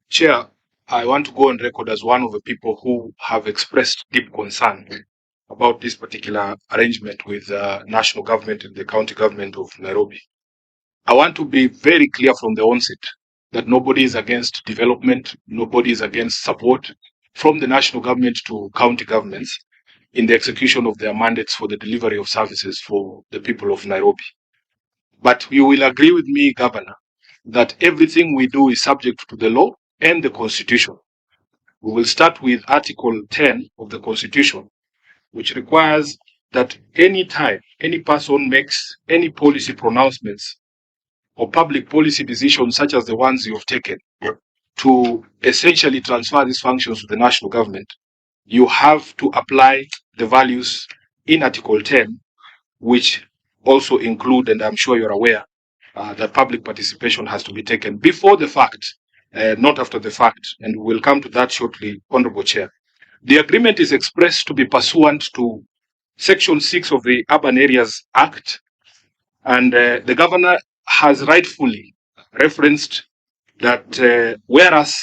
Chair, I want to go on record as one of the people who have expressed deep concern about this particular arrangement with the national government and the county government of Nairobi. I want to be very clear from the onset that nobody is against development, nobody is against support from the national government to county governments in the execution of their mandates for the delivery of services for the people of Nairobi. But you will agree with me, Governor, that everything we do is subject to the law and the Constitution. We will start with Article 10 of the Constitution, which requires that any time any person makes any policy pronouncements or public policy decisions such as the ones you have taken to essentially transfer these functions to the national government, you have to apply the values in Article 10, which also include, and I'm sure you're aware, that public participation has to be taken before the fact, not after the fact, and we'll come to that shortly, Honorable Chair. The agreement is expressed to be pursuant to Section 6 of the Urban Areas Act, and the Governor has rightfully referenced that whereas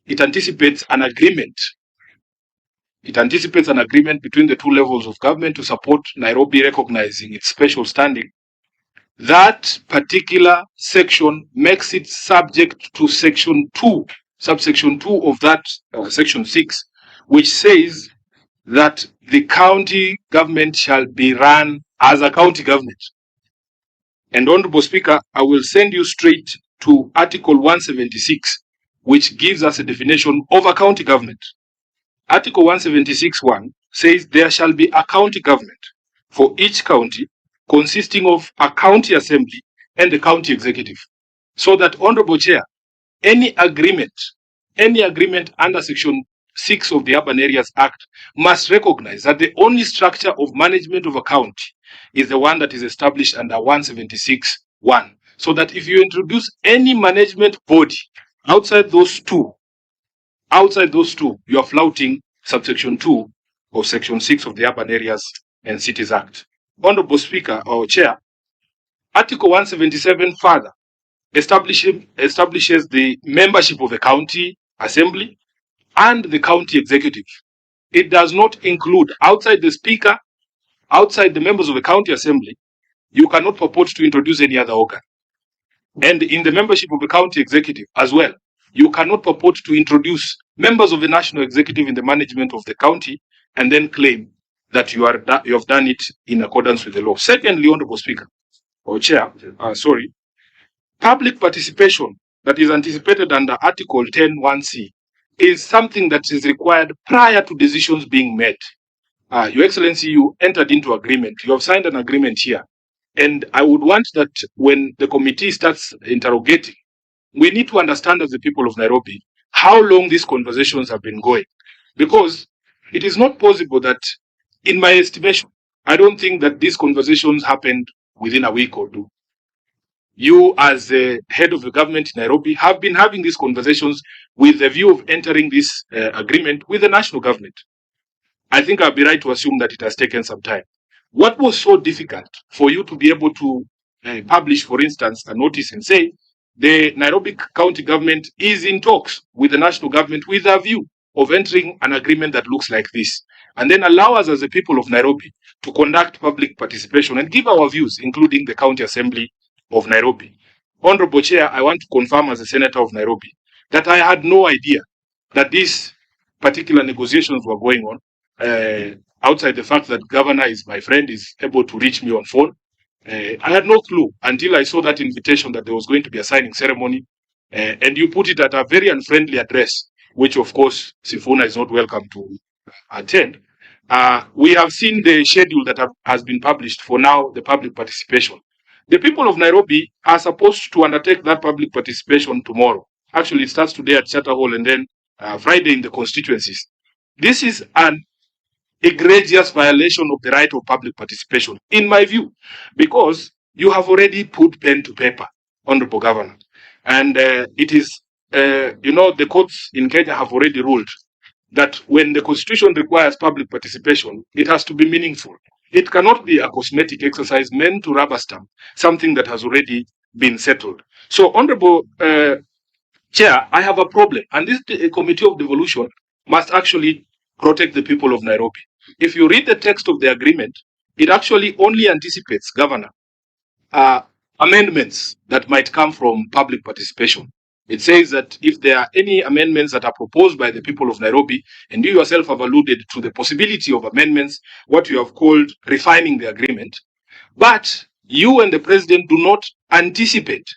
it anticipates an agreement between the two levels of government to support Nairobi recognizing its special standing, that particular section makes it subject to subsection 2 of that Section 6, which says that the county government shall be run as a county government. And Honorable Speaker, I will send you straight to Article 176, which gives us a definition of a county government. Article 176(1) says there shall be a county government for each county consisting of a county assembly and the county executive. So that, Honorable Chair, any agreement under Section 6 of the Urban Areas Act must recognize that the only structure of management of a county is the one that is established under 176(1). So that if you introduce any management body outside those two, you are flouting subsection 2 of Section 6 of the Urban Areas and Cities Act. Honorable Speaker or Chair, Article 177 further establishes the membership of the county assembly and the county executive. It does not include, outside the speaker, outside the members of the county assembly, you cannot purport to introduce any other organ. And in the membership of the county executive as well, you cannot purport to introduce members of the national executive in the management of the county and then claim that you have done it in accordance with the law. Secondly, Honorable Speaker or Chair, public participation that is anticipated under Article 10(1)(c) is something that is required prior to decisions being made. Your Excellency, you entered into agreement. You have signed an agreement here. And I would want that when the committee starts interrogating, we need to understand as the people of Nairobi how long these conversations have been going. Because it is not possible that, in my estimation, I don't think that these conversations happened within a week or two. You, as the head of the government in Nairobi, have been having these conversations with the view of entering this agreement with the national government. I think I'll be right to assume that it has taken some time. What was so difficult for you to be able to publish, for instance, a notice and say the Nairobi County government is in talks with the national government with a view of entering an agreement that looks like this, and then allow us as the people of Nairobi to conduct public participation and give our views, including the County Assembly of Nairobi? Honorable Chair, I want to confirm as a senator of Nairobi that I had no idea that these particular negotiations were going on. Outside the fact that Governor is my friend, is able to reach me on phone. I had no clue until I saw that invitation that there was going to be a signing ceremony, and you put it at a very unfriendly address, which of course Sifuna is not welcome to attend. We have seen the schedule that has been published for now, the public participation. The people of Nairobi are supposed to undertake that public participation tomorrow. Actually, it starts today at Charter Hall and then Friday in the constituencies. This is an egregious violation of the right of public participation, in my view, because you have already put pen to paper, Honorable Governor. And it is, the courts in Kenya have already ruled that when the Constitution requires public participation, it has to be meaningful. It cannot be a cosmetic exercise meant to rubber stamp something that has already been settled. So, Honorable Chair, I have a problem, and this committee of devolution must actually protect the people of Nairobi. If you read the text of the agreement, it actually only anticipates, Governor, uh, amendments that might come from public participation. It says that if there are any amendments that are proposed by the people of Nairobi, and you yourself have alluded to the possibility of amendments, what you have called refining the agreement, but you and the president do not anticipate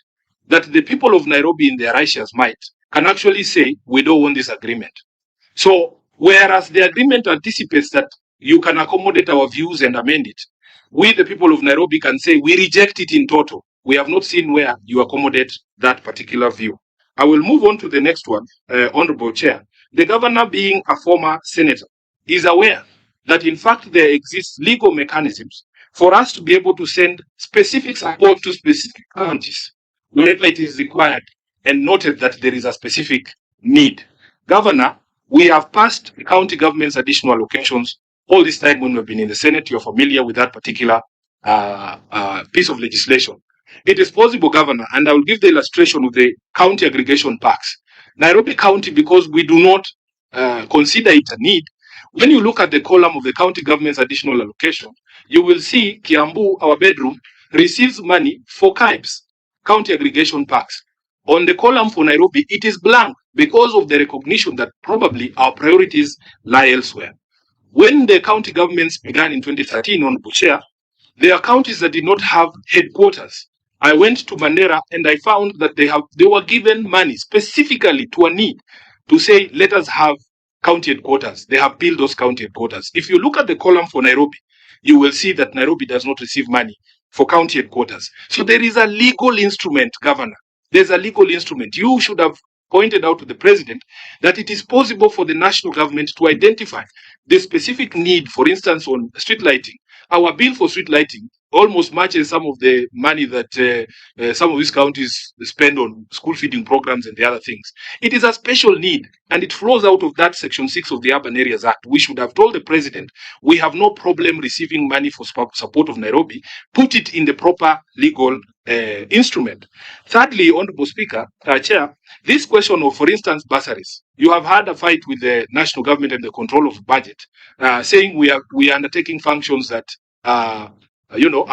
that the people of Nairobi, in their righteous might, can actually say, we don't want this agreement. So, whereas the agreement anticipates that you can accommodate our views and amend it, we, the people of Nairobi, can say we reject it in total. We have not seen where you accommodate that particular view. I will move on to the next one, Honorable Chair. The governor, being a former senator, is aware that in fact there exists legal mechanisms for us to be able to send specific support to specific counties wherever it is required, and noted that there is a specific need. Governor, we have passed the county government's additional allocations all this time when we've been in the Senate. You're familiar with that particular piece of legislation. It is possible, Governor, and I will give the illustration of the county aggregation packs. Nairobi County, because we do not consider it a need, when you look at the column of the county government's additional allocation, you will see Kiambu, our bedroom, receives money for KIPes, county aggregation packs. On the column for Nairobi, it is blank because of the recognition that probably our priorities lie elsewhere. When the county governments began in 2013 on Buchea, there are counties that did not have headquarters. I went to Mandera and I found that they were given money specifically to a need to say, let us have county headquarters. They have built those county headquarters. If you look at the column for Nairobi, you will see that Nairobi does not receive money for county headquarters. So there is a legal instrument, Governor. There's a legal instrument. You should have pointed out to the president that it is possible for the national government to identify the specific need, for instance, on street lighting. Our bill for street lighting almost matches some of the money that some of these counties spend on school feeding programs and the other things. It is a special need, and it flows out of that Section 6 of the Urban Areas Act. We should have told the president, we have no problem receiving money for support of Nairobi, put it in the proper legal instrument. Thirdly, Honorable Speaker, Chair, this question of, for instance, bursaries. You have had a fight with the national government and the control of budget, saying we are undertaking functions that are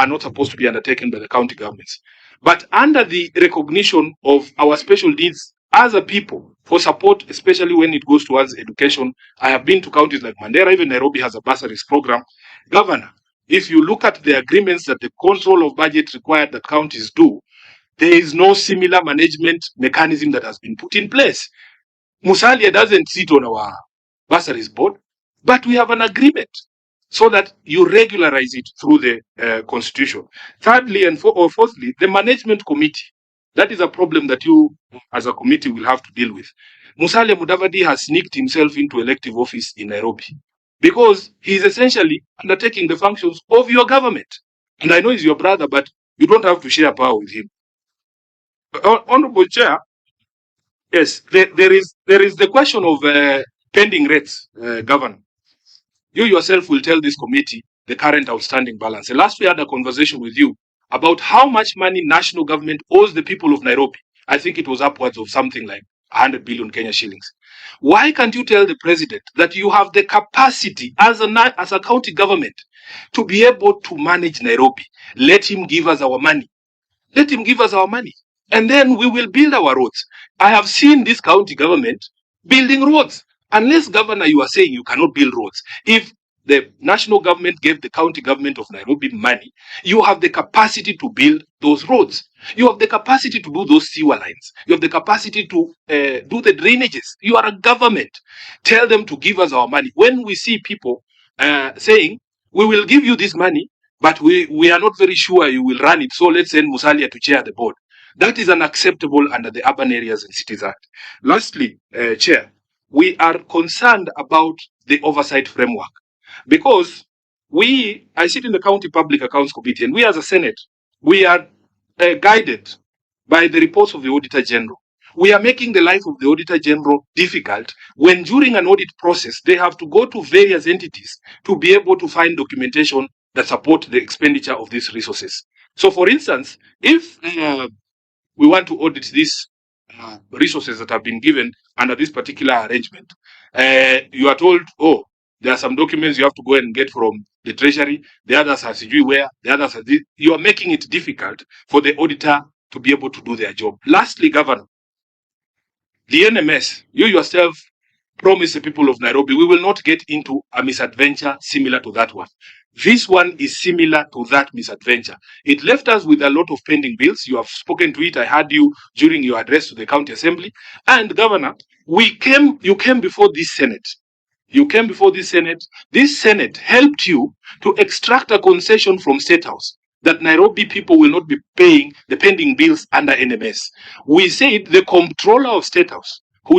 not supposed to be undertaken by the county governments. But under the recognition of our special needs as a people for support, especially when it goes towards education, I have been to counties like Mandera, even Nairobi has a bursaries program. Governor, if you look at the agreements that the control of budget required that counties do, there is no similar management mechanism that has been put in place. Musalia doesn't sit on our bursaries board, but we have an agreement so that you regularize it through the constitution. Thirdly and fourthly, the management committee. That is a problem that you as a committee will have to deal with. Musalia Mudavadi has sneaked himself into elective office in Nairobi because he is essentially undertaking the functions of your government. And I know he's your brother, but you don't have to share power with him. Honorable Chair, yes, there is the question of pending rates, Governor. You yourself will tell this committee the current outstanding balance. And last we had a conversation with you about how much money national government owes the people of Nairobi. I think it was upwards of something like 100 billion Kenya shillings. Why can't you tell the president that you have the capacity as a county government to be able to manage Nairobi? Let him give us our money. Let him give us our money. And then we will build our roads. I have seen this county government building roads. Unless, Governor, you are saying you cannot build roads. If the national government gave the county government of Nairobi money, you have the capacity to build those roads. You have the capacity to do those sewer lines. You have the capacity to do the drainages. You are a government. Tell them to give us our money. When we see people saying, we will give you this money, but we are not very sure you will run it, so let's send Musalia to chair the board. That is unacceptable under the Urban Areas and Cities Act. Lastly, Chair, we are concerned about the oversight framework because I sit in the County Public Accounts Committee, and we as a Senate, we are guided by the reports of the Auditor General. We are making the life of the Auditor General difficult when during an audit process, they have to go to various entities to be able to find documentation that support the expenditure of these resources. So, for instance, if we want to audit this resources that have been given under this particular arrangement. You are told, oh, there are some documents you have to go and get from the treasury, the others are sijui where, the others are this. You are making it difficult for the auditor to be able to do their job. Lastly, Governor, the NMS, you yourself promised the people of Nairobi, we will not get into a misadventure similar to that one. This one is similar to that misadventure. It left us with a lot of pending bills. You have spoken to it. I heard you during your address to the county assembly. And Governor, you came before this Senate. You came before this Senate. This Senate helped you to extract a concession from State House that Nairobi people will not be paying the pending bills under NMS. We said the comptroller of State House, who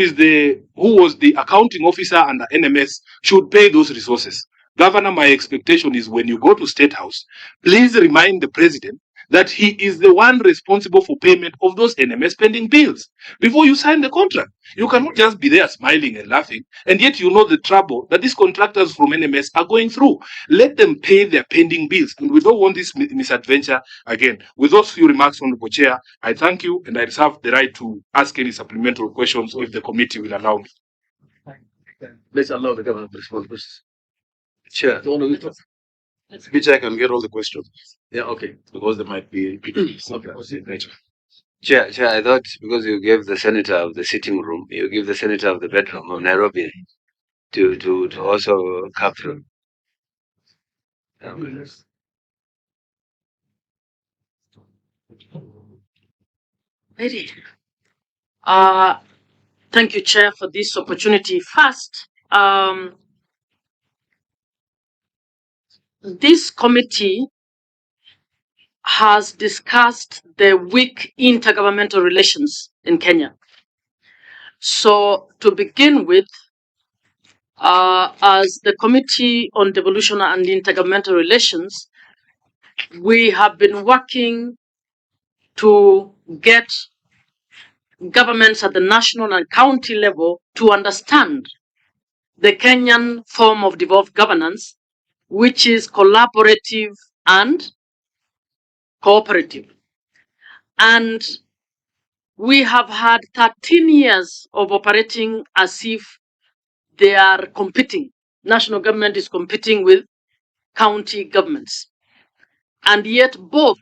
was the accounting officer under NMS, should pay those resources. Governor, my expectation is when you go to State House, please remind the president that he is the one responsible for payment of those NMS pending bills before you sign the contract. You cannot just be there smiling and laughing, and yet you know the trouble that these contractors from NMS are going through. Let them pay their pending bills, and we don't want this misadventure again. With those few remarks, Honorable Chair, I thank you, and I reserve the right to ask any supplemental questions if the committee will allow me. Let's allow the governor to respond first. Chair, which I can get all the questions. Yeah, okay. Because there might be Okay. Chair, I thought because you gave the senator of the sitting room, you give the senator of the bedroom of Nairobi to also capture. Thank you, Chair, for this opportunity. First, this committee has discussed the weak intergovernmental relations in Kenya. So, to begin with, as the Committee on Devolution and Intergovernmental Relations, we have been working to get governments at the national and county level to understand the Kenyan form of devolved governance, which is collaborative and cooperative. And we have had 13 years of operating as if they are competing. National government is competing with county governments. And yet both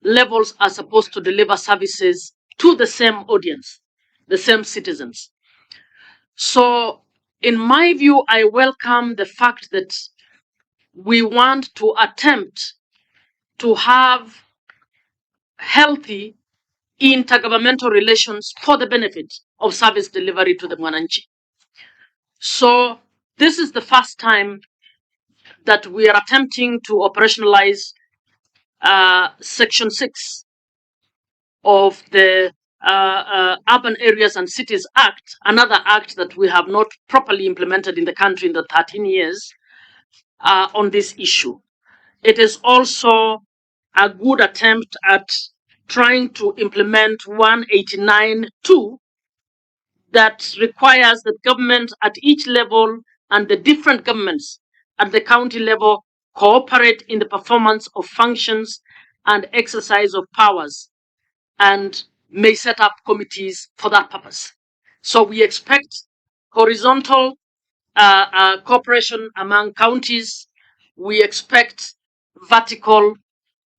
levels are supposed to deliver services to the same audience, the same citizens. So, in my view, I welcome the fact that we want to attempt to have healthy intergovernmental relations for the benefit of service delivery to the Mwananchi. So, this is the first time that we are attempting to operationalize Section 6 of the Urban Areas and Cities Act, another act that we have not properly implemented in the country in the 13 years on this issue. It is also a good attempt at trying to implement 189(2) that requires that government at each level and the different governments at the county level cooperate in the performance of functions and exercise of powers, and may set up committees for that purpose. So we expect horizontal cooperation among counties. We expect vertical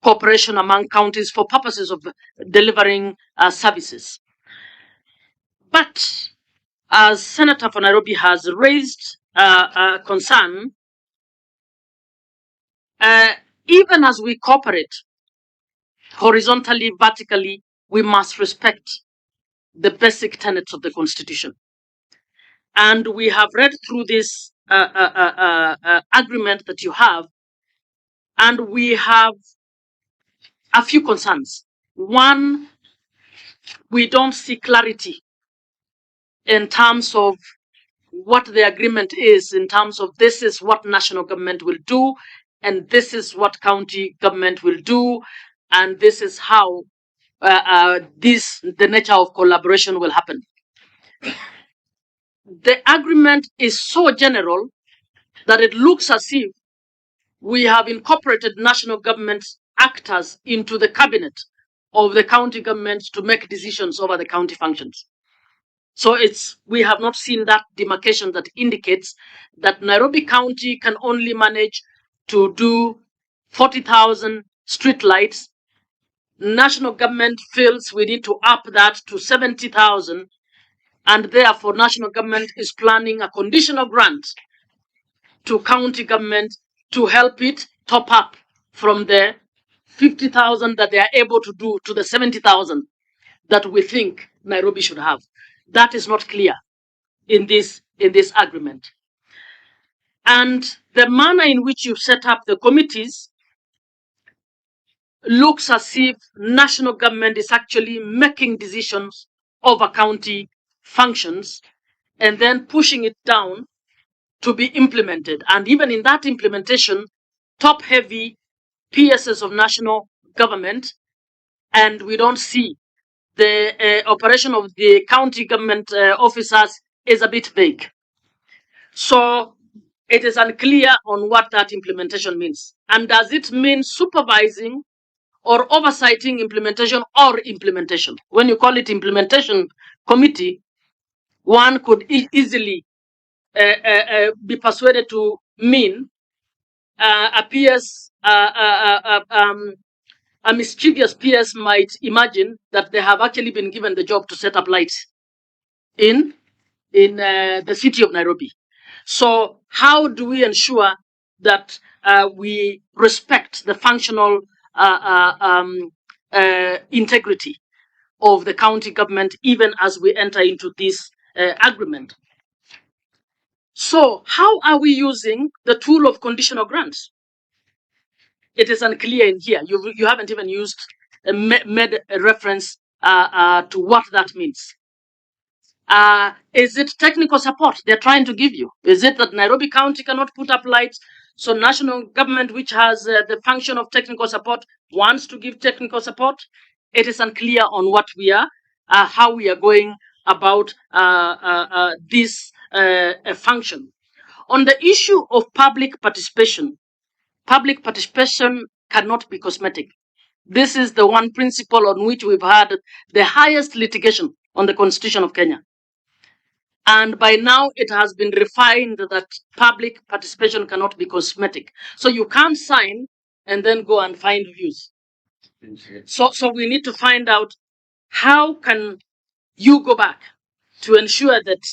cooperation among counties for purposes of delivering services. But as Senator for Nairobi has raised a concern, even as we cooperate horizontally, vertically, we must respect the basic tenets of the Constitution. And we have read through this agreement that you have, and we have a few concerns. One, we don't see clarity in terms of what the agreement is, in terms of this is what national government will do, and this is what county government will do, and this is how the nature of collaboration will happen. The agreement is so general that it looks as if we have incorporated national government actors into the cabinet of the county government to make decisions over the county functions. So we have not seen that demarcation that indicates that Nairobi County can only manage to do 40,000 street lights. National government feels we need to up that to 70,000, and therefore national government is planning a conditional grant to county government to help it top up from the 50,000 that they are able to do to the 70,000 that we think Nairobi should have. That is not clear in this agreement. And the manner in which you set up the committees looks as if national government is actually making decisions over county functions and then pushing it down to be implemented. And even in that implementation, top-heavy PSs of national government, and we don't see the operation of the county government officers is a bit vague. So it is unclear on what that implementation means. And does it mean supervising or oversighting implementation or implementation? When you call it implementation committee, one could easily be persuaded to mean a PS, a mischievous PS might imagine that they have actually been given the job to set up lights in the city of Nairobi. So how do we ensure that we respect the functional integrity of the county government even as we enter into this agreement? So how are we using the tool of conditional grants? It is unclear in here. You haven't even used made a reference to what that means. Is it technical support they're trying to give you? Is it that Nairobi County cannot put up lights, so national government, which has the function of technical support, wants to give technical support? It is unclear on what we are, how we are going about this function. On the issue of public participation cannot be cosmetic. This is the one principle on which we've had the highest litigation on the Constitution of Kenya. And by now it has been refined that public participation cannot be cosmetic. So you can't sign and then go and find views. So we need to find out how can you go back to ensure that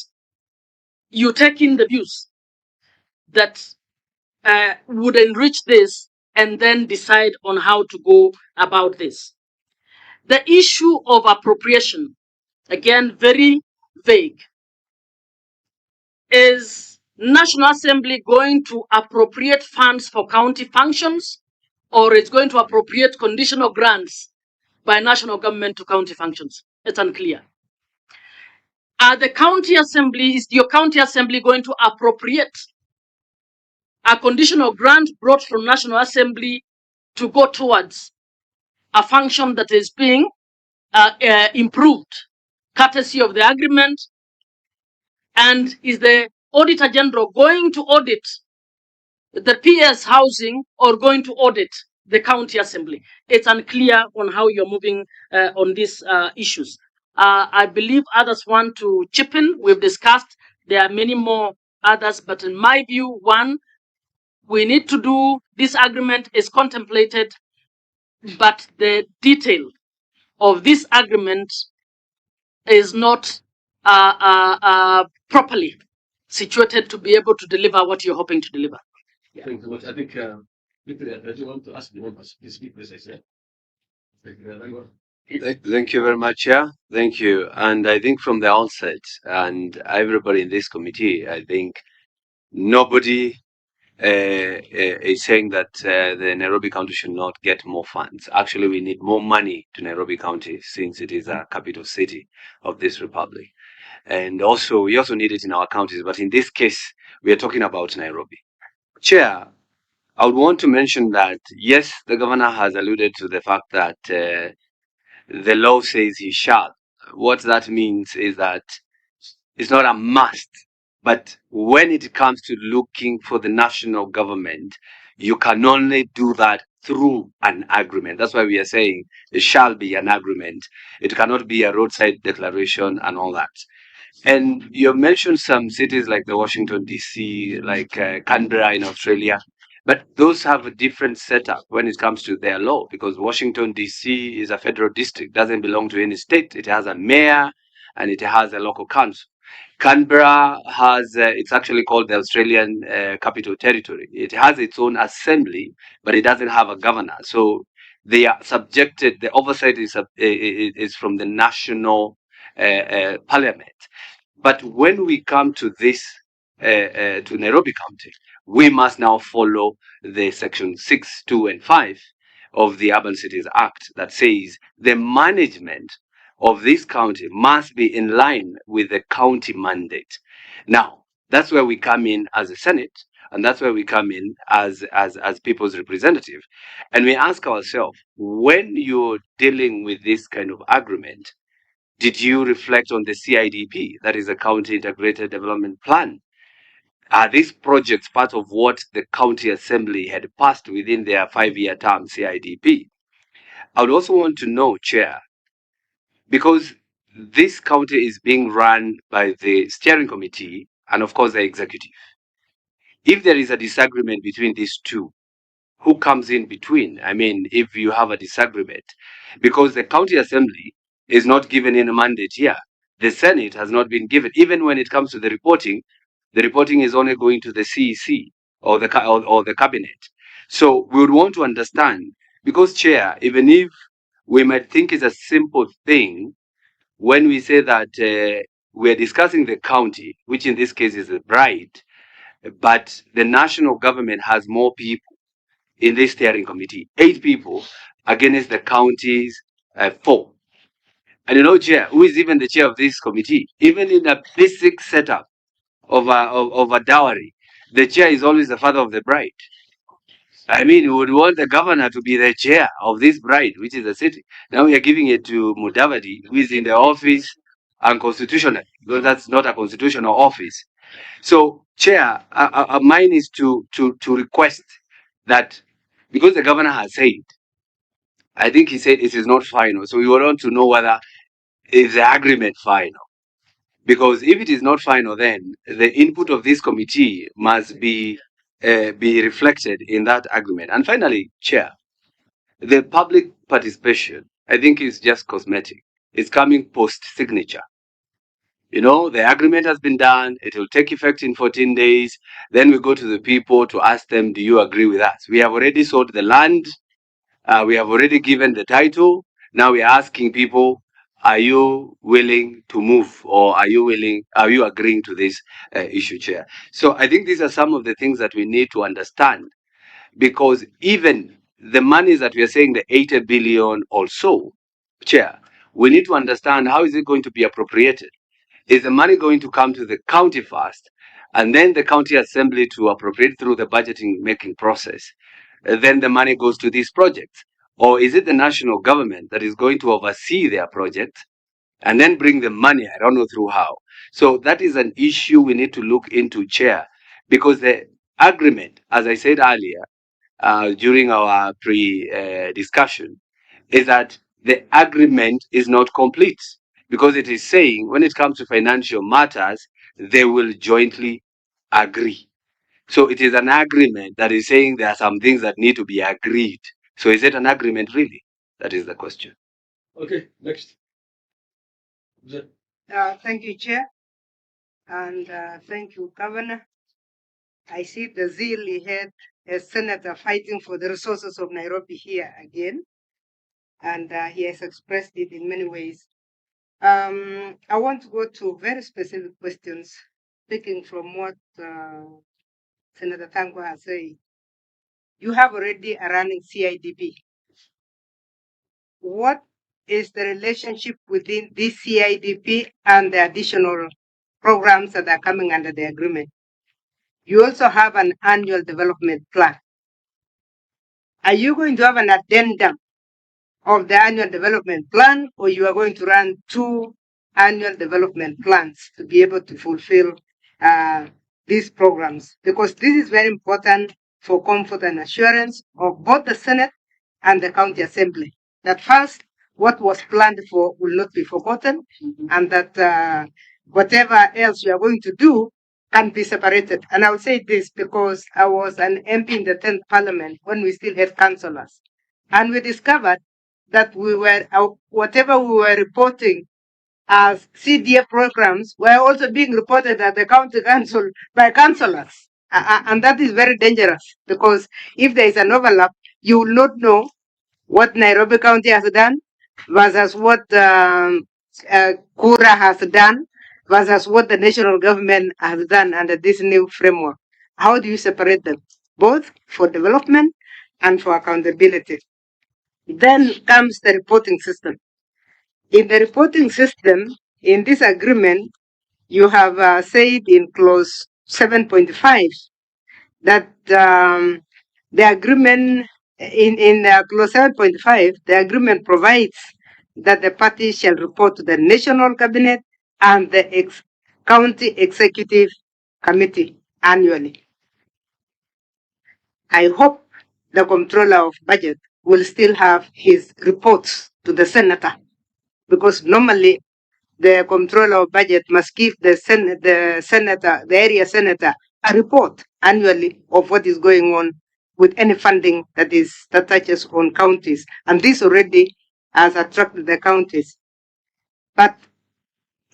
you take in the views that would enrich this and then decide on how to go about this. The issue of appropriation, again, very vague. Is National Assembly going to appropriate funds for county functions, or is going to appropriate conditional grants by national government to county functions? It's unclear. Is your county assembly going to appropriate a conditional grant brought from National Assembly to go towards a function that is being improved, courtesy of the agreement? And is the Auditor General going to audit the PS housing or going to audit the county assembly? It's unclear on how you're moving on these issues. I believe others want to chip in. We've discussed. There are many more others, but in my view, one, we need to do this agreement is contemplated, but the detail of this agreement is not properly situated to be able to deliver what you're hoping to deliver. Yeah. Thank you so much. I think I do want to ask you one question. Please speak, as I said. Thank you very much, Chair. Thank you. And I think from the outset, and everybody in this committee, I think nobody is saying that the Nairobi County should not get more funds. Actually, we need more money to Nairobi County since it is a capital city of this republic. And also, we also need it in our counties. But in this case, we are talking about Nairobi. Chair, I would want to mention that, yes, the governor has alluded to the fact that the law says he shall. What that means is that it's not a must. But when it comes to looking for the national government, you can only do that through an agreement. That's why we are saying it shall be an agreement. It cannot be a roadside declaration and all that. And you mentioned some cities like the Washington, D.C., like Canberra in Australia, but those have a different setup when it comes to their law, because Washington, D.C. is a federal district, doesn't belong to any state. It has a mayor and it has a local council. Canberra has, it's actually called the Australian Capital Territory. It has its own assembly, but it doesn't have a governor. So they are subjected, the oversight is from the national parliament. But when we come to this, to Nairobi County, we must now follow the section 6, 2, and 5 of the Urban Cities Act that says the management of this county must be in line with the county mandate. Now, that's where we come in as a Senate, and that's where we come in as people's representative. And we ask ourselves, when you're dealing with this kind of agreement, did you reflect on the CIDP, that is the County Integrated Development Plan? Are these projects part of what the County Assembly had passed within their 5-year term CIDP? I would also want to know, Chair, because this county is being run by the steering committee and, of course, the executive. If there is a disagreement between these two, who comes in between? I mean, if you have a disagreement, because the county assembly is not given any mandate here. The Senate has not been given. Even when it comes to the reporting is only going to the CEC or the cabinet. So we would want to understand, because, Chair, even if we might think it's a simple thing, when we say that we're discussing the county, which in this case is the bride, but the national government has more people in this steering committee, 8 people against the county's 4. And you know, Chair, who is even the chair of this committee? Even in a basic setup of a dowry, the chair is always the father of the bride. I mean, we would want the governor to be the chair of this bride, which is the city. Now we are giving it to Mudavadi, who is in the office unconstitutional, because that's not a constitutional office. So, Chair, mine is to request that, because the governor has said, I think he said it is not final. So we want to know whether is the agreement final. Because if it is not final, then the input of this committee must be reflected in that agreement. And finally, Chair, the public participation, I think, is just cosmetic. It's coming post-signature. You know, the agreement has been done. It will take effect in 14 days. Then we go to the people to ask them, do you agree with us? We have already sold the land. We have already given the title. Now we are asking people, are you willing to move, or are you agreeing to this issue, Chair? So I think these are some of the things that we need to understand, because even the monies that we are saying, the 80 billion or so, Chair, we need to understand how is it going to be appropriated. Is the money going to come to the county first, and then the county assembly to appropriate through the budgeting making process? Then the money goes to these projects? Or is it the national government that is going to oversee their project and then bring the money? I don't know through how. So that is an issue we need to look into, Chair, because the agreement, as I said earlier, during our pre-discussion, is that the agreement is not complete, because it is saying when it comes to financial matters, they will jointly agree. So it is an agreement that is saying there are some things that need to be agreed. So is it an agreement really? That is the question. Okay, next. Thank you, Chair, and thank you, Governor. I see the zeal he had as Senator fighting for the resources of Nairobi here again, and he has expressed it in many ways. I want to go to very specific questions, speaking from what Senator Tango has said. You have already a running CIDP. What is the relationship within this CIDP and the additional programs that are coming under the agreement? You also have an annual development plan. Are you going to have an addendum of the annual development plan, or you are going to run 2 annual development plans to be able to fulfill these programs? Because this is very important for comfort and assurance of both the Senate and the County Assembly. That first, what was planned for will not be forgotten, and that whatever else we are going to do can be separated. And I will say this because I was an MP in the 10th Parliament when we still had councillors. And we discovered that we were, whatever we were reporting as CDF programs were also being reported at the county council by councillors. And that is very dangerous because if there is an overlap, you will not know what Nairobi County has done versus what Kura has done versus what the national government has done under this new framework. How do you separate them? Both for development and for accountability. Then comes the reporting system. In the reporting system, in this agreement, you have said in clause 7.5 that the agreement, in clause 7.5, the agreement provides that the parties shall report to the National Cabinet and the County Executive Committee annually. I hope the Comptroller of Budget will still have his reports to the Senator, because normally the Comptroller of Budget must give the Senator, the area Senator, a report annually of what is going on with any funding that touches on counties. And this already has attracted the counties. But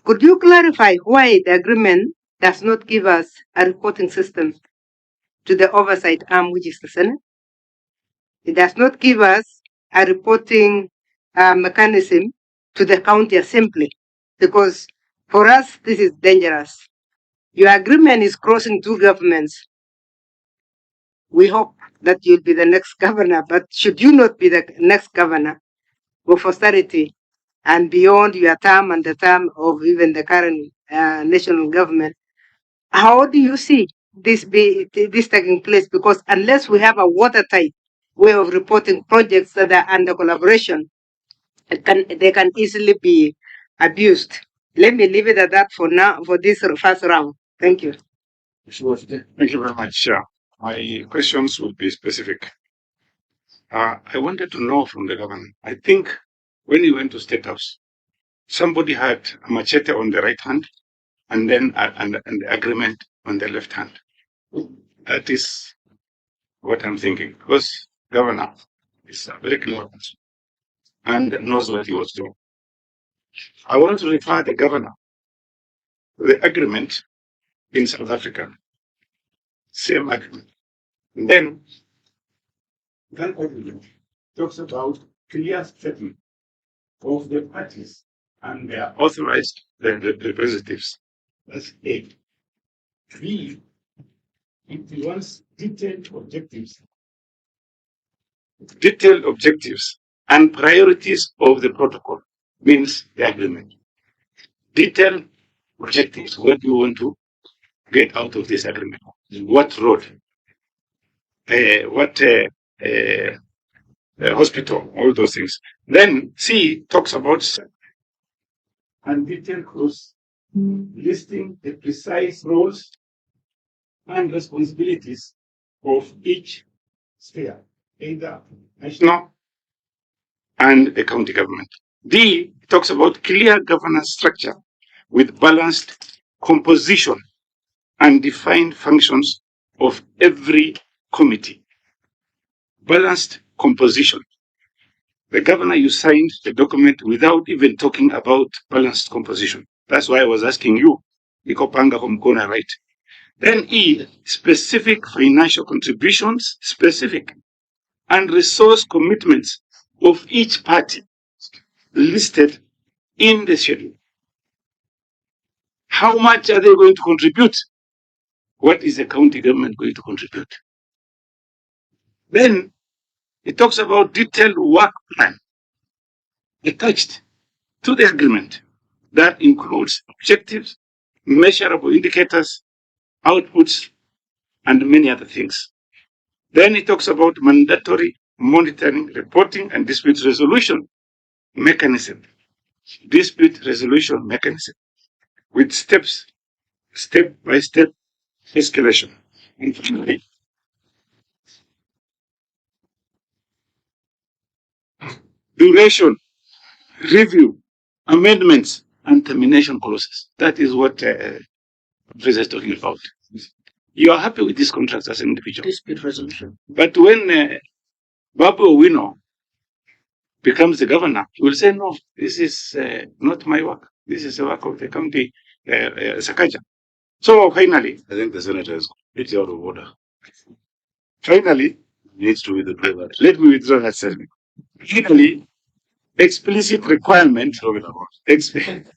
could you clarify why the agreement does not give us a reporting system to the oversight arm, which is the Senate? It does not give us a reporting mechanism to the county assembly, because for us, this is dangerous. Your agreement is crossing two governments. We hope that you'll be the next governor, but should you not be the next governor of austerity and beyond your term and the term of even the current national government, how do you see this taking place? Because unless we have a watertight way of reporting projects that are under collaboration, they can easily be abused. Let me leave it at that for now, for this first round. Thank you. Thank you very much. My questions will be specific. I wanted to know from the government. I think when you went to State House, somebody had a machete on the right hand and then and the agreement on the left hand. That is what I'm thinking, because governor is very clever and knows what he was doing. I want to refer the governor to the agreement in South Africa. Same agreement. Then that agreement talks about clear statement of the parties and their authorized representatives. That's A. B, it wants detailed objectives. Detailed objectives and priorities of the protocol means the agreement. Detailed objectives, what do you want to get out of this agreement? What road? What hospital? All those things. Then C talks about and detailed clause listing the precise roles and responsibilities of each sphere, either national and the county government. D talks about clear governance structure with balanced composition and defined functions of every committee. Balanced composition. The governor, you signed the document without even talking about balanced composition. That's why I was asking you, Ikopanga Homkona, right? Then E, specific financial contributions, specific, and resource commitments of each party listed in the schedule. How much are they going to contribute? What is the county government going to contribute? Then it talks about detailed work plan attached to the agreement that includes objectives, measurable indicators, outputs, and many other things. Then it talks about mandatory monitoring, reporting, and dispute resolution mechanism. Dispute resolution mechanism with step-by-step escalation. And finally, duration, review, amendments, and termination clauses. That is what Professor is talking about. You are happy with this contract as an individual. Dispute resolution. But when Babu Owino becomes the governor, he will say, no, this is not my work. This is the work of the county Sakaja. So finally, I think the senator is completely out of order. Finally, needs to withdraw that. Let me withdraw that statement. Finally, explicit requirement explicit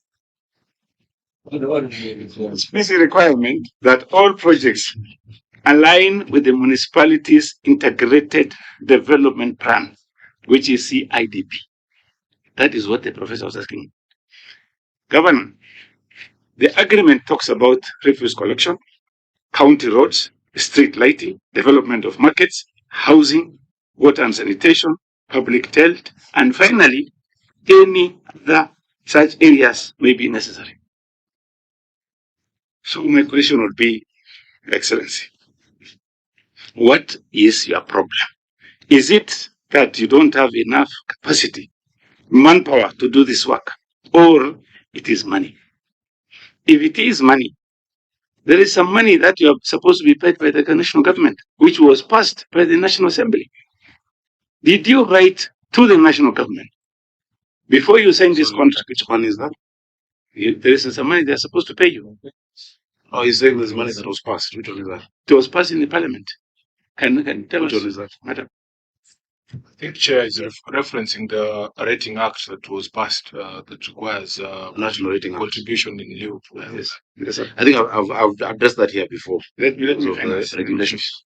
requirement that all projects align with the municipality's integrated development plan, which is CIDP. That is what the professor was asking. Governor, the agreement talks about refuse collection, county roads, street lighting, development of markets, housing, water and sanitation, public health, and finally, any other such areas may be necessary. So my question would be, Excellency, what is your problem? Is it that you don't have enough capacity, manpower to do this work, or it is money? If it is money, there is some money that you are supposed to be paid by the national government, which was passed by the National Assembly. Did you write to the national government before you sign this contract? Which one is that? There is some money they are supposed to pay you. Oh, you're saying there's money that was passed. Which one is that? It was passed in the parliament. Can tell us? Which one is that, madam? I think Chair is referencing the Rating Act that was passed that requires National Rating Act. contribution in lieu. Yes. Yes, sir. I think I've addressed that here before. Let me finish. Regulations.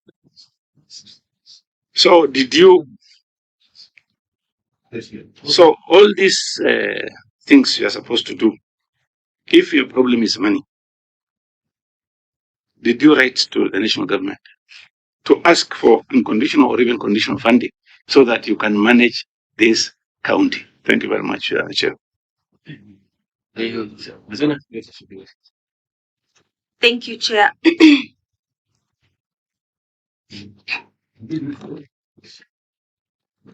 So did you? So all these things you are supposed to do, if your problem is money, did you write to the national government to ask for unconditional or even conditional funding so that you can manage this county? Thank you very much, Chair. Thank you, Chair.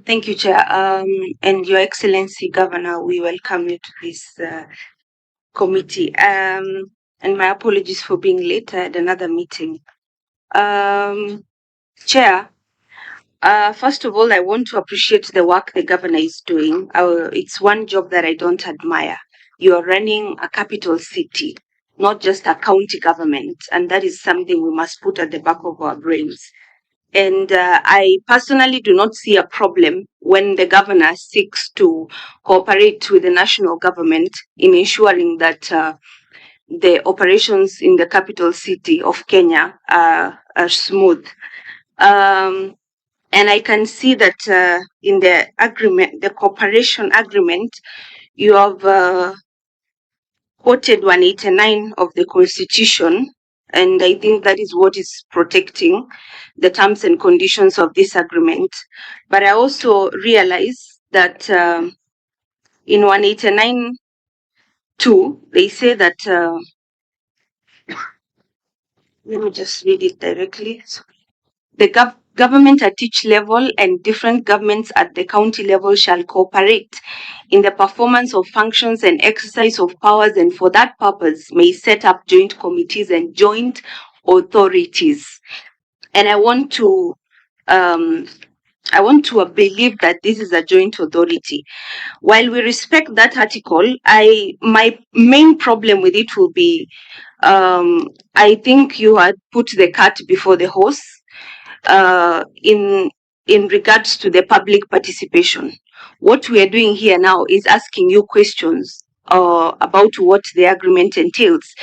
Thank you, Chair. And Your Excellency, Governor, we welcome you to this committee. And my apologies for being late. I had another meeting. Chair, first of all, I want to appreciate the work the governor is doing. It's one job that I don't admire. You are running a capital city, not just a county government, and that is something we must put at the back of our brains. And I personally do not see a problem when the governor seeks to cooperate with the national government in ensuring that the operations in the capital city of Kenya are smooth. And I can see that in the agreement, the cooperation agreement, you have quoted 189 of the Constitution, and I think that is what is protecting the terms and conditions of this agreement. But I also realize that in 189(2), they say that, let me just read it directly. The government at each level and different governments at the county level shall cooperate in the performance of functions and exercise of powers, and for that purpose may set up joint committees and joint authorities. And I want to believe that this is a joint authority. While we respect that article, my main problem with it will be, I think you had put the cart before the horse. In regards to the public participation. What we are doing here now is asking you questions about what the agreement entails.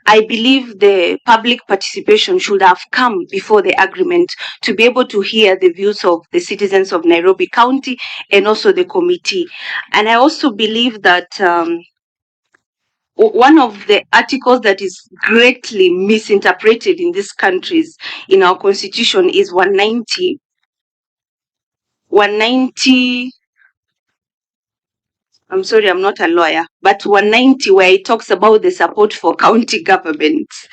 I believe the public participation should have come before the agreement to be able to hear the views of the citizens of Nairobi County and also the committee. And I also believe that one of the articles that is greatly misinterpreted in these countries, in our constitution, is 190. I'm sorry, I'm not a lawyer, but 190, where it talks about the support for county governments.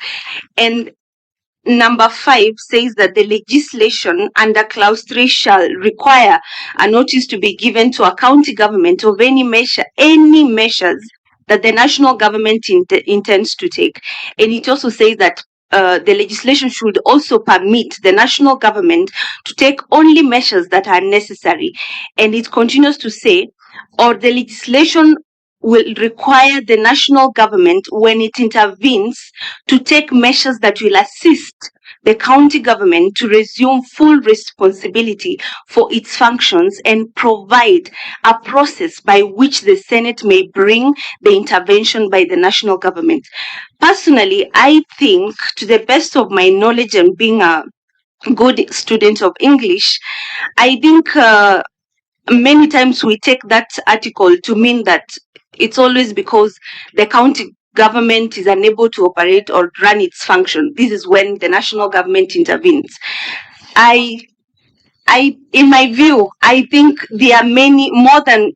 And number 5 says that the legislation under clause 3 shall require a notice to be given to a county government of any measures that the national government intends to take. And it also says that the legislation should also permit the national government to take only measures that are necessary. And it continues to say, or the legislation will require the national government, when it intervenes, to take measures that will assist the county government to resume full responsibility for its functions and provide a process by which the Senate may bring the intervention by the national government. Personally, I think, to the best of my knowledge and being a good student of English, I think many times we take that article to mean that it's always because the county government is unable to operate or run its function. This is when the national government intervenes. In my view, I think there are many more than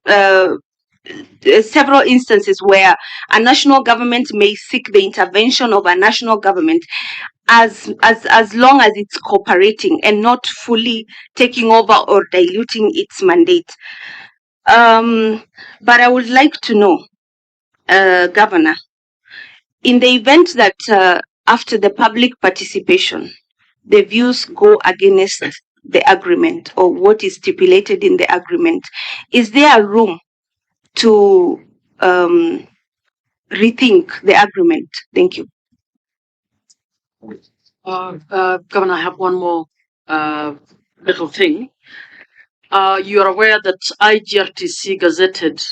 several instances where a national government may seek the intervention of a national government as long as it's cooperating and not fully taking over or diluting its mandate. But I would like to know, Governor, in the event that after the public participation, the views go against the agreement or what is stipulated in the agreement, is there a room to rethink the agreement? Thank you. Governor, I have one more little thing. You are aware that IGRTC gazetted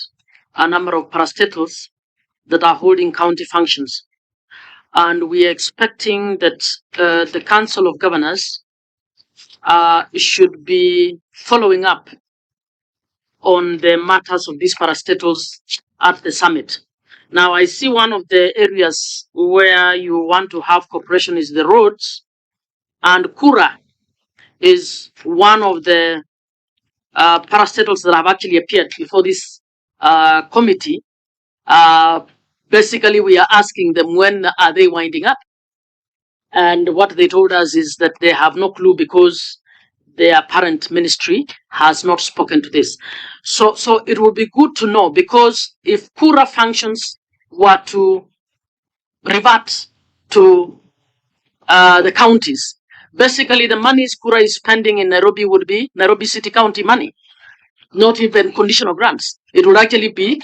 a number of parastatals that are holding county functions. And we are expecting that the Council of Governors should be following up on the matters of these parastatals at the summit. Now, I see one of the areas where you want to have cooperation is the roads, and Kura is one of the parastatals that have actually appeared before this committee. Basically, we are asking them when are they winding up, and what they told us is that they have no clue because their parent ministry has not spoken to this. So it would be good to know, because if Kura functions were to revert to the counties, basically the monies Kura is spending in Nairobi would be Nairobi City County money, not even conditional grants. It would actually be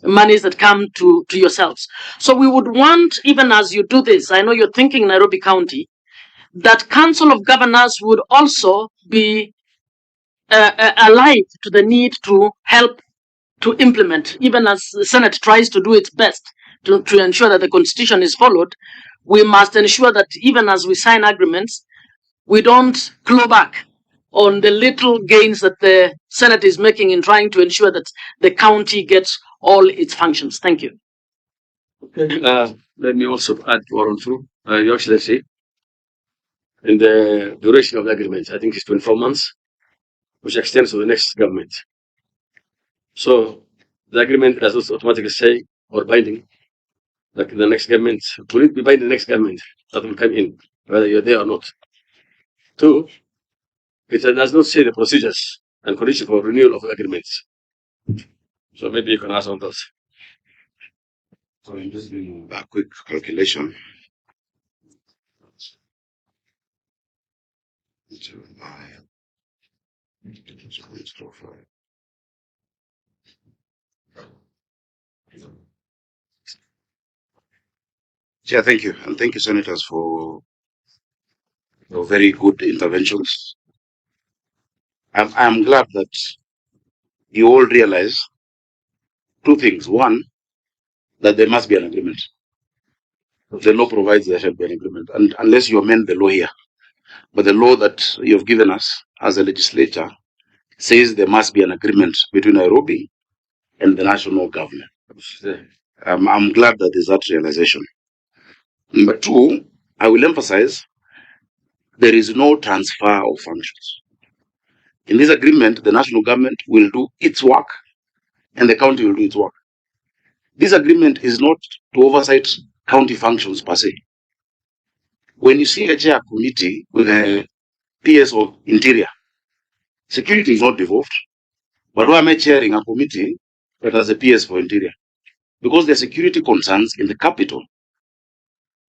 monies that come to yourselves. So we would want, even as you do this, I know you're thinking Nairobi County, that Council of Governors would also be alive to the need to help to implement, even as the Senate tries to do its best to ensure that the Constitution is followed. We must ensure that even as we sign agreements, we don't claw back on the little gains that the Senate is making in trying to ensure that the county gets all its functions. Thank you. Okay. Let me also add one through. Your Excellency, in the duration of the agreement, I think it's 24 months, which extends to the next government. So the agreement does not automatically say or binding like the next government. Will it be binding the next government that will come in, whether you're there or not? 2, it does not say the procedures and conditions for renewal of agreements. So maybe you can ask on those. So I'm just doing a quick calculation. Yeah, thank you. And thank you, Senators, for your very good interventions. I'm glad that you all realize 2 things. One, that there must be an agreement. The law provides there shall be an agreement, and unless you amend the law here. But the law that you've given us as a legislature says there must be an agreement between Nairobi and the national government. I'm glad that there's that realization. Number 2, I will emphasize there is no transfer of functions. In this agreement, the national government will do its work and the county will do its work. This agreement is not to oversight county functions per se. when you see a chair committee with a PS of Interior, security is not devolved. But why am I chairing a committee that has a PS for Interior? Because there are security concerns in the capital.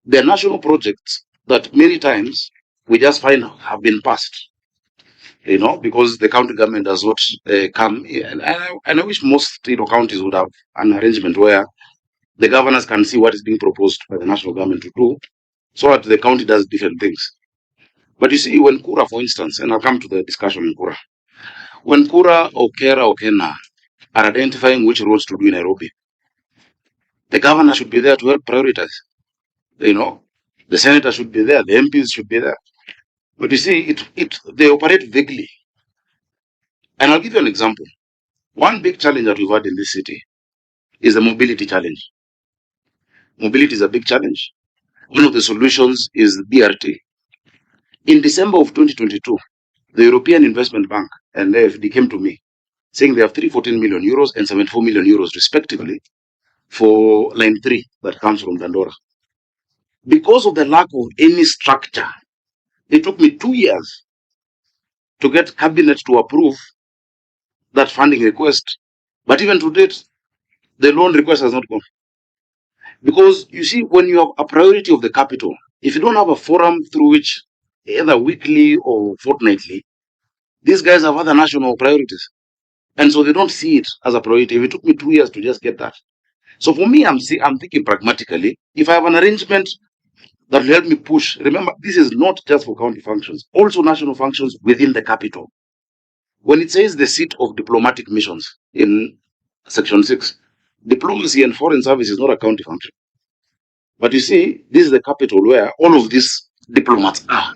There are national projects that many times we just find have been passed, because the county government does not come in. And I wish most counties would have an arrangement where the governors can see what is being proposed by the national government to do, so that the county does different things. But you see, when Kura, for instance, and I'll come to the discussion in Kura, when Kura or Kera or Kena are identifying which roads to do in Nairobi, the governor should be there to help prioritize. The senator should be there, the MPs should be there. But you see, they operate vaguely. And I'll give you an example. One big challenge that we've had in this city is the mobility challenge. Mobility is a big challenge. One of the solutions is BRT. In December of 2022, the European Investment Bank and the AFD came to me saying they have 314 million euros and 74 million euros respectively for line 3 that comes from Dandora. Because of the lack of any structure, it took me 2 years to get cabinet to approve that funding request. But even to date, the loan request has not gone. Because you see, when you have a priority of the capital, if you don't have a forum through which either weekly or fortnightly, these guys have other national priorities. And so they don't see it as a priority. It took me 2 years to just get that. So for me, I'm thinking pragmatically, if I have an arrangement that will help me push, remember, this is not just for county functions, also national functions within the capital. When it says the seat of diplomatic missions in Section 6, diplomacy and foreign service is not a county function. But you see, this is the capital where all of these diplomats are.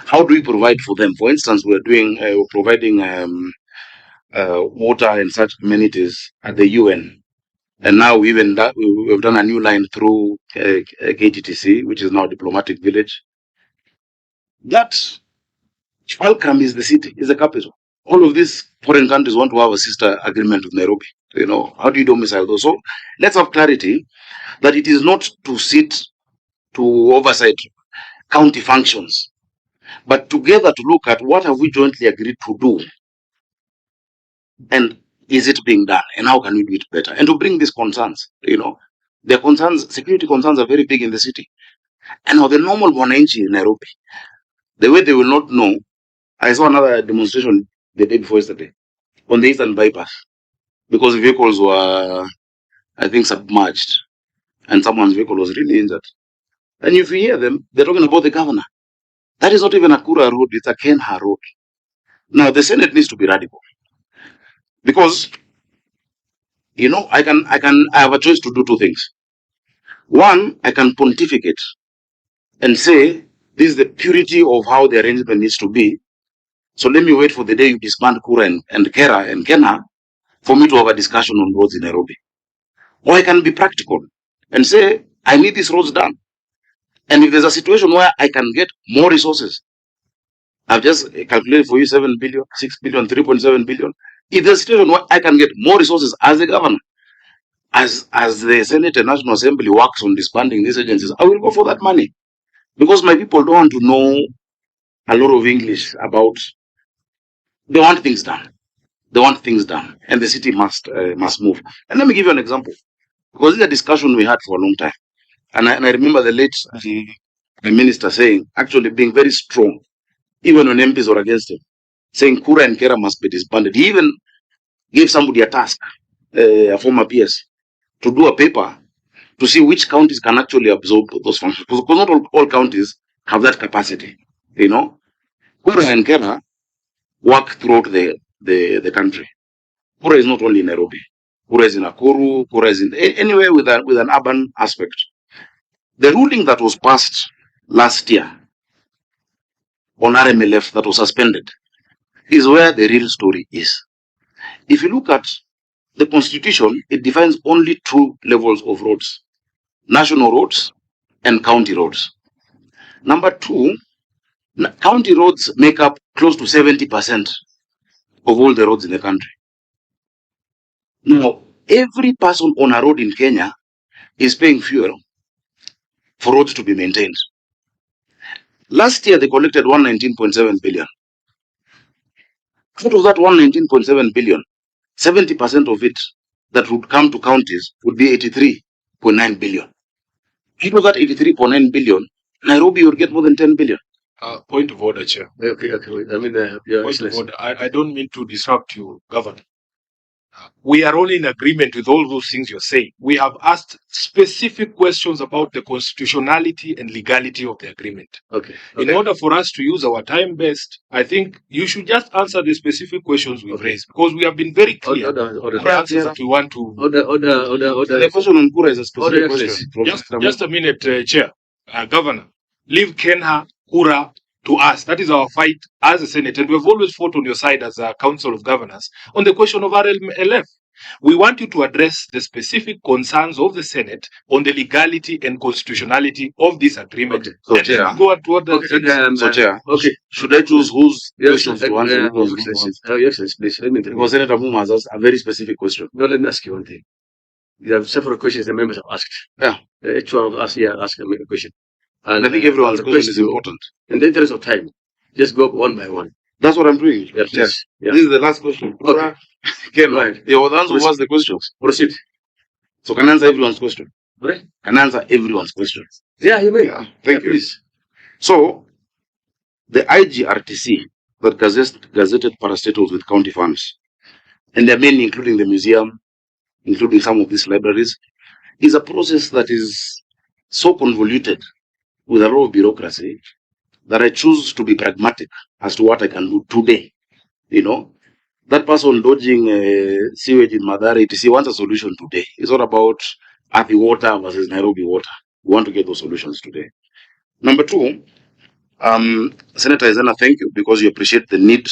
How do we provide for them? For instance, we're providing water and such amenities at the UN. And now we've done a new line through KGTC, which is now Diplomatic Village. That fulcrum is the city, is the capital. All of these foreign countries want to have a sister agreement with Nairobi. How do you domicile those? So let's have clarity that it is not to sit to oversight county functions, but together to look at what have we jointly agreed to do, and is it being done, and how can we do it better, and to bring these concerns. Their concerns, security concerns, are very big in the city. And now the normal mwananchi in Nairobi, the way they will not know. I saw another demonstration the day before yesterday on the Eastern Bypass because vehicles were, I think, submerged, and someone's vehicle was really injured. And if you hear them, they're talking about the governor. That is not even a Kura road, it's a Kenha road. Now, the Senate needs to be radical. Because, I have a choice to do two things. One, I can pontificate and say, this is the purity of how the arrangement needs to be. So let me wait for the day you disband Kura and Kera and Kenha for me to have a discussion on roads in Nairobi. Or I can be practical and say, I need these roads done. And if there's a situation where I can get more resources, I've just calculated for you 7 billion, 6 billion, 3.7 billion. If there's a situation where I can get more resources as the governor, as the Senate and National Assembly works on disbanding these agencies, I will go for that money. Because my people don't want to know a lot of English about, they want things done. They want things done. And the city must move. And let me give you an example. Because it's a discussion we had for a long time. And I remember the late the minister saying, actually being very strong, even when MPs were against him, saying Kura and Kera must be disbanded. He even gave somebody a task, a former PS, to do a paper to see which counties can actually absorb those functions. Because not all counties have that capacity. Kura and Kera work throughout the country. Kura is not only in Nairobi. Kura is in Nakuru. Kura is in anywhere with an urban aspect. The ruling that was passed last year on RMLF that was suspended is where the real story is. If you look at the constitution, it defines only two levels of roads: national roads and county roads. Number two, county roads make up close to 70% of all the roads in the country. Now, every person on a road in Kenya is paying fuel for roads to be maintained. Last year, they collected 119.7 billion. Out of that 119.7 billion, 70% of it that would come to counties would be 83.9 billion. Out of that 83.9 billion, Nairobi would get more than 10 billion. Point of order, Chair. Okay. I mean, Point of order. I don't mean to disrupt you, Governor. We are only in agreement with all those things you're saying. We have asked specific questions about the constitutionality and legality of the agreement. Okay. In order for us to use our time best, I think you should just answer the specific questions we've raised, because we have been very clear Order. the answers that we want to. Order. The question on Kura is a specific question. Just a minute, Chair. Governor, leave Kenha, Kura to us. That is our fight as a Senate. And we've always fought on your side as a Council of Governors on the question of RLF. We want you to address the specific concerns of the Senate on the legality and constitutionality of this agreement. Okay. So, Chair, go toward the Chair, okay. Should I choose whose questions to answer? Yes, please. Let me because Senator Muma has asked a very specific question. No, let me ask you one thing. There are several questions the members have asked. Yeah. Each one of us here ask a question. And I think everyone's question is important. In the interest of time, just go one by one. That's what I'm doing. Yes. Yeah. This is the last question. Okay. Right. You're the answer was the questions. Proceed. So can I answer everyone's question? Right. Can I answer everyone's question? Yeah, you may. Thank you. Please. So, the IGRTC that gazetted parastatals with county funds, and there are many, including the museum, including some of these libraries, is a process that is so convoluted with a lot of bureaucracy that I choose to be pragmatic as to what I can do today. That person dodging sewage in Madara, he wants a solution today. It's not about Athi water versus Nairobi water. We want to get those solutions today. Number two, Senator Izana, thank you, because you appreciate the need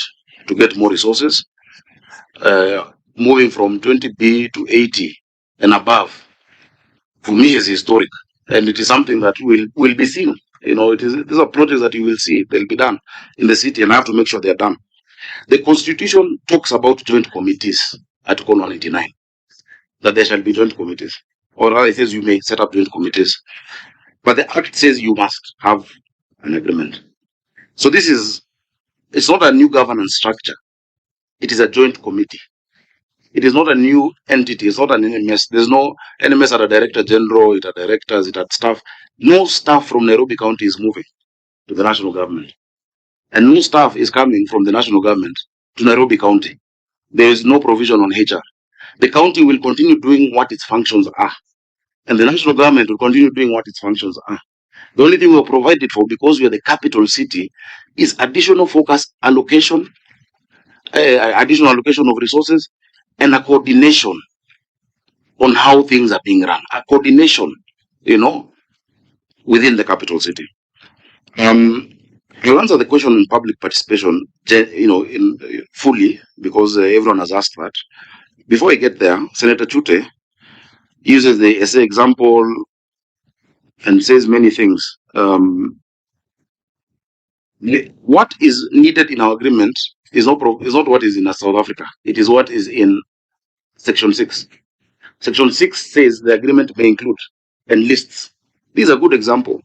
to get more resources. Moving from 20B to 80 and above, for me, is historic. And it is something that will be seen. These are projects that you will see. They'll be done in the city, and I have to make sure they're done. The Constitution talks about joint committees, Article 189, that there shall be joint committees. Or rather, it says you may set up joint committees. But the Act says you must have an agreement. So it's not a new governance structure. It is a joint committee. It is not a new entity. It's not an NMS. There's no NMS at a director general, it had directors, it had staff. No staff from Nairobi County is moving to the national government. And no staff is coming from the national government to Nairobi County. There is no provision on HR. The county will continue doing what its functions are. And the national government will continue doing what its functions are. The only thing we're provided for, because we are the capital city, is additional focus allocation, additional allocation of resources, and a coordination on how things are being run. A coordination, within the capital city. I'll answer the question on public participation, fully, because everyone has asked that. Before I get there, Senator Chute uses the SA example and says many things. What is needed in our agreement is not what is in South Africa. It is what is in Section 6. Section 6 says the agreement may include and lists. These are a good example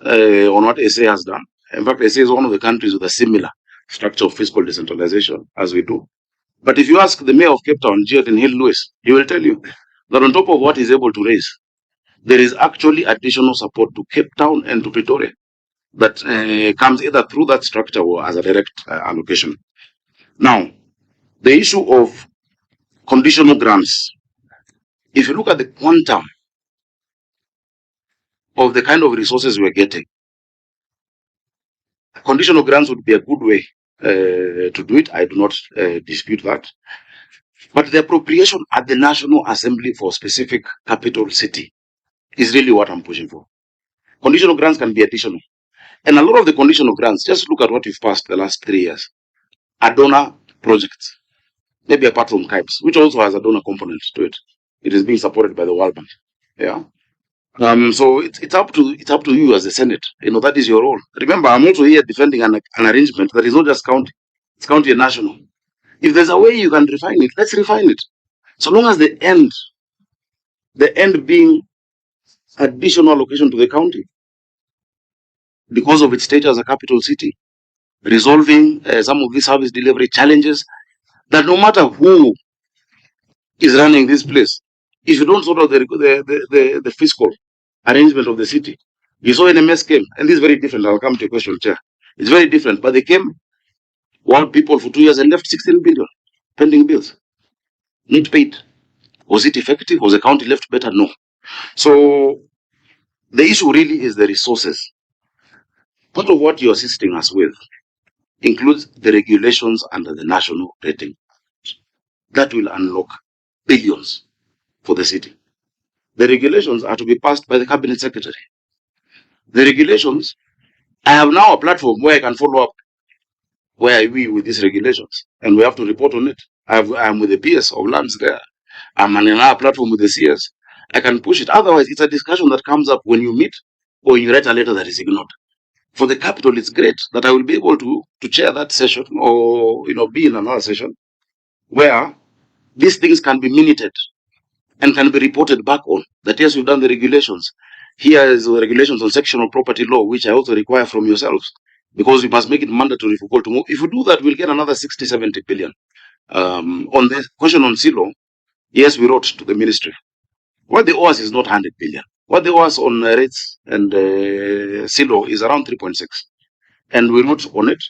on what SA has done. In fact, SA is one of the countries with a similar structure of fiscal decentralization as we do. But if you ask the mayor of Cape Town, Jordan Hill Lewis, he will tell you that on top of what he's able to raise, there is actually additional support to Cape Town and to Pretoria that comes either through that structure or as a direct allocation. Now, the issue of conditional grants, if you look at the quantum of the kind of resources we're getting, conditional grants would be a good way to do it. I do not dispute that. But the appropriation at the National Assembly for specific capital city is really what I'm pushing for. Conditional grants can be additional. And a lot of the conditional grants, just look at what we've passed the last 3 years, are donor projects. Maybe apart from KIPES, which also has a donor component to it. It is being supported by the World Bank. Yeah. So it's up to you as a Senate. That is your role. Remember, I'm also here defending an arrangement that is not just county, it's county and national. If there's a way you can refine it, let's refine it. So long as the end being additional allocation to the county. because of its status as a capital city, resolving some of these service delivery challenges, that no matter who is running this place, if you don't sort out the fiscal arrangement of the city, you saw NMS came, and this is very different. I'll come to your question, Chair. It's very different, but they came, warned people for 2 years and left 16 billion pending bills, not paid. Was it effective? Was the county left better? No. So the issue really is the resources. Part of what you're assisting us with includes the regulations under the national rating. That will unlock billions for the city. The regulations are to be passed by the cabinet secretary. The regulations, I have now a platform where I can follow up where are we with these regulations, and we have to report on it. I'm with the PS of lands there. I'm on another platform with the CS. I can push it. Otherwise, it's a discussion that comes up when you meet or you write a letter that is ignored. For the capital, it's great that I will be able to chair that session or be in another session where these things can be minuted and can be reported back on. That yes, we've done the regulations. Here is the regulations on sectional property law, which I also require from yourselves, because we must make it mandatory for people to move. If we do that, we'll get another 60, 70 billion. On the question on CILO, yes, we wrote to the ministry. What they owe us is not 100 billion. What they owe us on rates and CILO is around 3.6. And we wrote on it,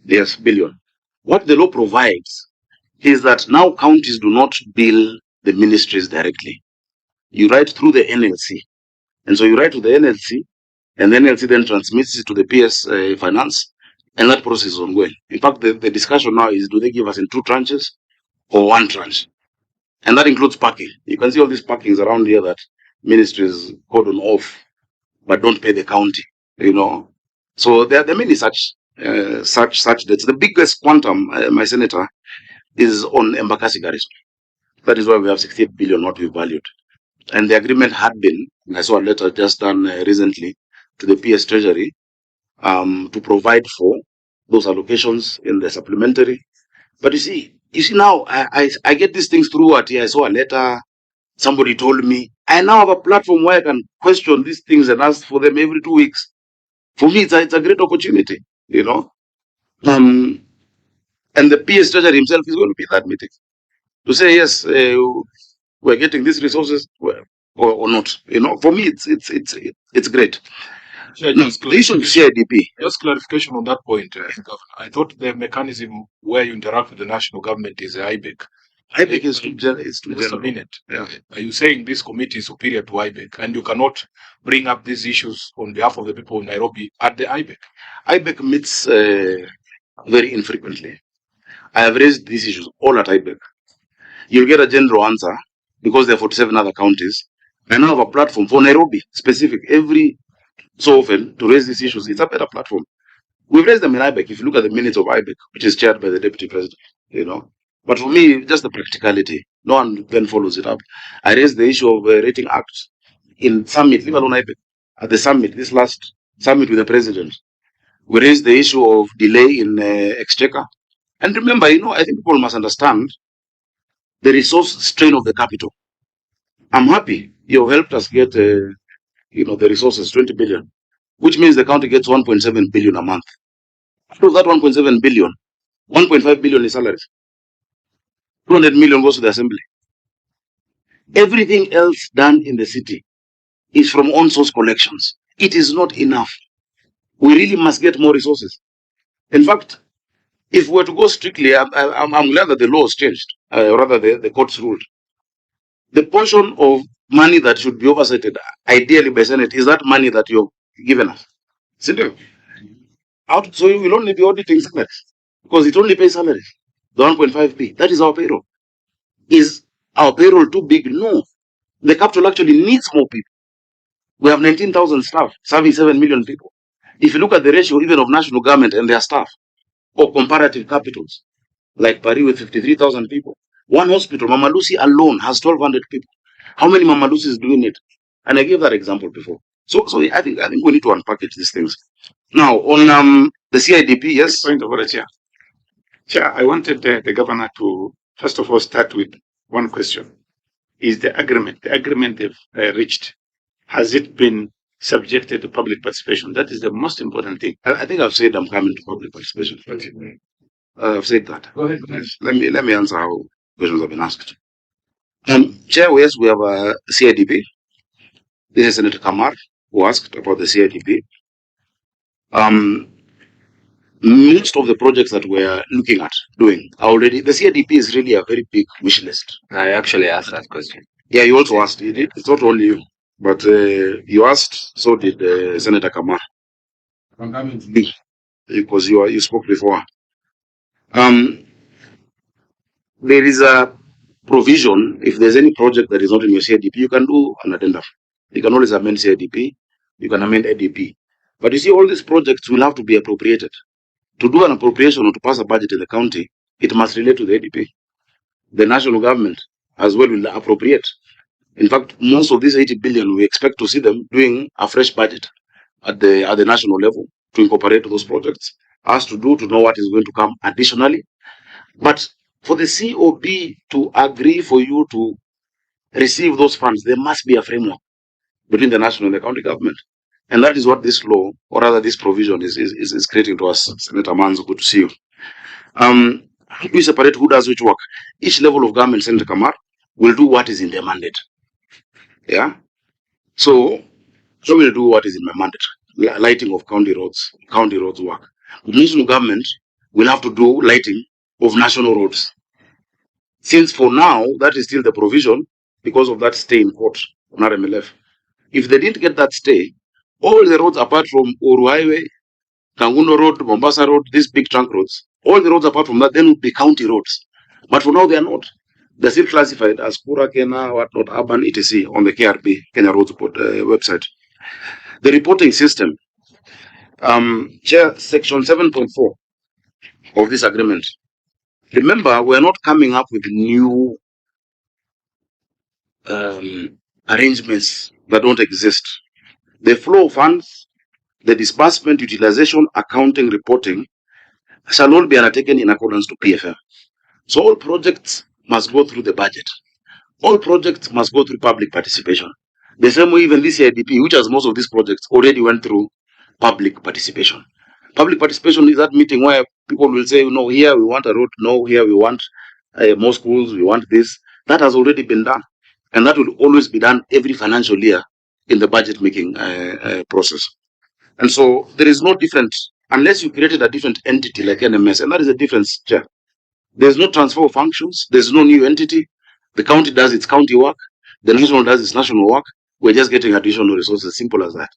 yes, billion. What the law provides is that now counties do not bill the ministries directly. You write through the NLC. And so you write to the NLC, and the NLC then transmits it to the PS Finance, and that process is ongoing. In fact, the discussion now is, do they give us in 2 tranches or 1 tranche? And that includes parking. You can see all these parkings around here that ministries cordon off, but don't pay the county, So there are many such debts. The biggest quantum, my senator, is on Embakasi Garrison. That is why we have 68 billion what we valued. And the agreement had been, I saw a letter just done recently to the PS Treasury to provide for those allocations in the supplementary. But you see now, I get these things through at here. I saw a letter, somebody told me. I now have a platform where I can question these things and ask for them every 2 weeks. For me, it's a great opportunity, And the PS Treasury himself is going to be at that meeting to say, yes, we're getting these resources or not. For me, it's great. Sure, No, the issue of CIDP. Just clarification on that point, Governor. I thought the mechanism where you interact with the national government is the IBEC. IBEC is to Just a minute. Yeah. Are you saying this committee is superior to IBEC and you cannot bring up these issues on behalf of the people in Nairobi at the IBEC? IBEC meets very infrequently. I have raised these issues all at IBEC. You'll get a general answer because there are 47 other counties. I now have a platform for Nairobi specific every so often to raise these issues. It's a better platform. We've raised them in IBEC. If you look at the minutes of IBEC, which is chaired by the deputy president, But for me, just the practicality. No one then follows it up. I raised the issue of Rating Act in summit, leave alone IBEC. At the summit, this last summit with the president, we raised the issue of delay in exchequer. And remember, I think people must understand the resource strain of the capital. I'm happy you've helped us get, the resources, 20 billion, which means the county gets 1.7 billion a month. Out of that 1.7 billion, 1.5 billion is salaries. 200 million goes to the assembly. Everything else done in the city is from on-source collections. It is not enough. We really must get more resources. In fact, if we were to go strictly, I'm glad that the law has changed, rather the courts ruled. The portion of money that should be oversighted, ideally by Senate, is that money that you've given us. So you will only be auditing Senate because it only pays salaries. The 1.5p, that is our payroll. Is our payroll too big? No. The capital actually needs more people. We have 19,000 staff serving 7 million people. If you look at the ratio even of national government and their staff, or comparative capitals, like Paris with 53,000 people, one hospital, Mama Lucy alone, has 1,200 people. How many Mama Lucy's do we need? And I gave that example before. So I think we need to unpackage these things. Now, on the CIDP, yes? Point of order, Chair. Chair, I wanted the governor to, first of all, start with one question. Is the agreement they've reached, has it been subjected to public participation. That is the most important thing. I think I've said I'm coming to public participation. I've said that. Go ahead. Let me answer how questions have been asked. Chair, yes, we have a CIDP. This is Senator Kamar who asked about the CIDP. Most of the projects that we're looking at doing already, the CIDP is really a very big wish list. I actually asked that question. Yeah, you also asked. It's not only you, but you asked. So did Senator Kamar. I'm coming to me because you spoke before. There is a provision. If there's any project that is not in your CIDP, you can do an addendum. You can always amend CIDP. You can amend ADP. But you see, all these projects will have to be appropriated. To do an appropriation or to pass a budget in the county, it must relate to the ADP. The national government as well will appropriate. In fact, most of these 80 billion, we expect to see them doing a fresh budget at the national level to incorporate those projects. As to know what is going to come additionally. But for the COB to agree for you to receive those funds, there must be a framework between the national and the county government. And that is what this law, or rather this provision, is creating to us. Senator Manzo, good to see you. How do we separate who does which work? Each level of government, Senator Kamar, will do what is in their mandate. Yeah? So will do what is in my mandate. Lighting of county roads work. The national government will have to do lighting of national roads. Since for now, that is still the provision because of that stay in court on RMLF. If they didn't get that stay, all the roads apart from Oru Highway, Kanguno Road, Mombasa Road, these big trunk roads, all the roads apart from that then would be county roads. But for now, they are not. They're still classified as Kura, Kena, whatnot, urban, etc. on the KRP, Kenya Roads website. The reporting system. Chair, Section 7.4 of this agreement. Remember, we're not coming up with new arrangements that don't exist. The flow of funds, the disbursement, utilization, accounting, reporting shall all be undertaken in accordance to PFM. So all projects must go through the budget. All projects must go through public participation. The same way even this CIDP, which has most of these projects, already went through public participation. Public participation is that meeting where people will say, no, here we want a road, no, here we want more schools, we want this. That has already been done. And that will always be done every financial year in the budget making process. And so there is no difference, unless you created a different entity like NMS, and that is a difference, Chair. There's no transfer of functions, there's no new entity. The county does its county work, the national does its national work. We're just getting additional resources, simple as that.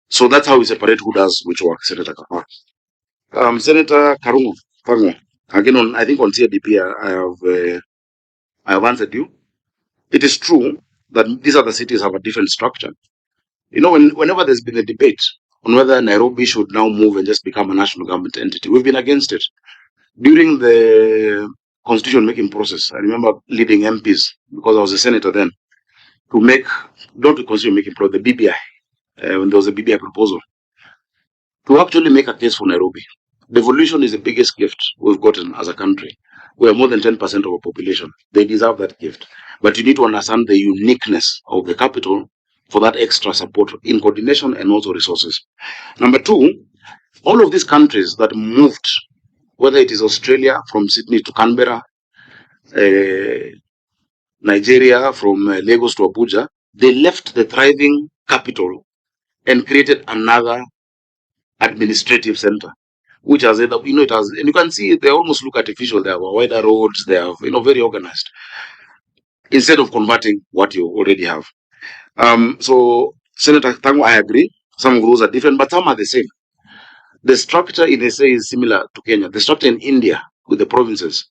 So that's how we separate who does which work, Senator Kapar. Senator Karungo, again, I think on CIDP, I have answered you. It is true that these other cities have a different structure. You know, whenever there's been a debate on whether Nairobi should now move and just become a national government entity, we've been against it. During the constitution making process, I remember leading MPs, because I was a senator then, to make, not the constitution making process, the BBI, when there was a BBI proposal, to actually make a case for Nairobi. Devolution is the biggest gift we've gotten as a country. We are more than 10% of our population. They deserve that gift. But you need to understand the uniqueness of the capital for that extra support in coordination and also resources. Number two, all of these countries that moved, whether it is Australia from Sydney to Canberra, Nigeria from Lagos to Abuja, they left the thriving capital and created another administrative center, which has, it has, and you can see they almost look artificial. They have wider roads, they have, very organized, instead of converting what you already have. So, Senator Tango, I agree. Some of those are different, but some are the same. The structure in SA is similar to Kenya. The structure in India with the provinces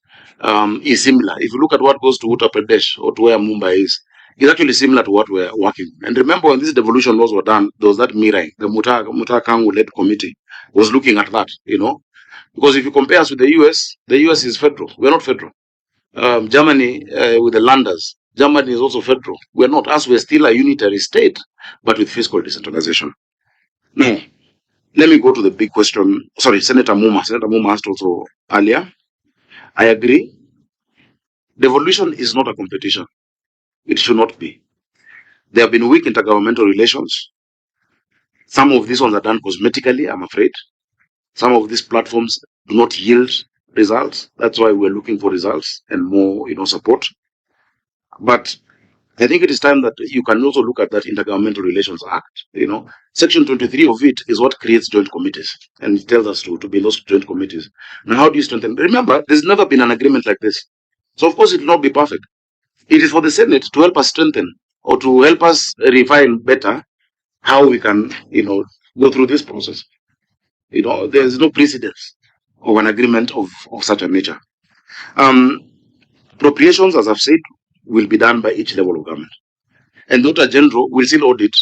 is similar. If you look at what goes to Uttar Pradesh or to where Mumbai is, it's actually similar to what we're working. And remember, when these devolution laws were done, there was that Mirai, the Mutar Kangu-led committee was looking at that, because if you compare us with the US is federal. We're not federal. Germany with the landers, Germany is also federal. We're not. Us, we're still a unitary state, but with fiscal decentralization. Now, let me go to the big question. Sorry, Senator Muma. Senator Muma asked also earlier. I agree. Devolution is not a competition. It should not be. There have been weak intergovernmental relations. Some of these ones are done cosmetically, I'm afraid. Some of these platforms do not yield results. That's why we're looking for results and more, support. But I think it is time that you can also look at that Intergovernmental Relations Act. Section 23 of it is what creates joint committees, and it tells us to be those joint committees. Now, how do you strengthen? Remember, there's never been an agreement like this. So, of course, it will not be perfect. It is for the Senate to help us strengthen or to help us refine better how we can, go through this process. There's no precedence of an agreement of such a nature. Appropriations, as I've said, will be done by each level of government. And the Auditor General will still audit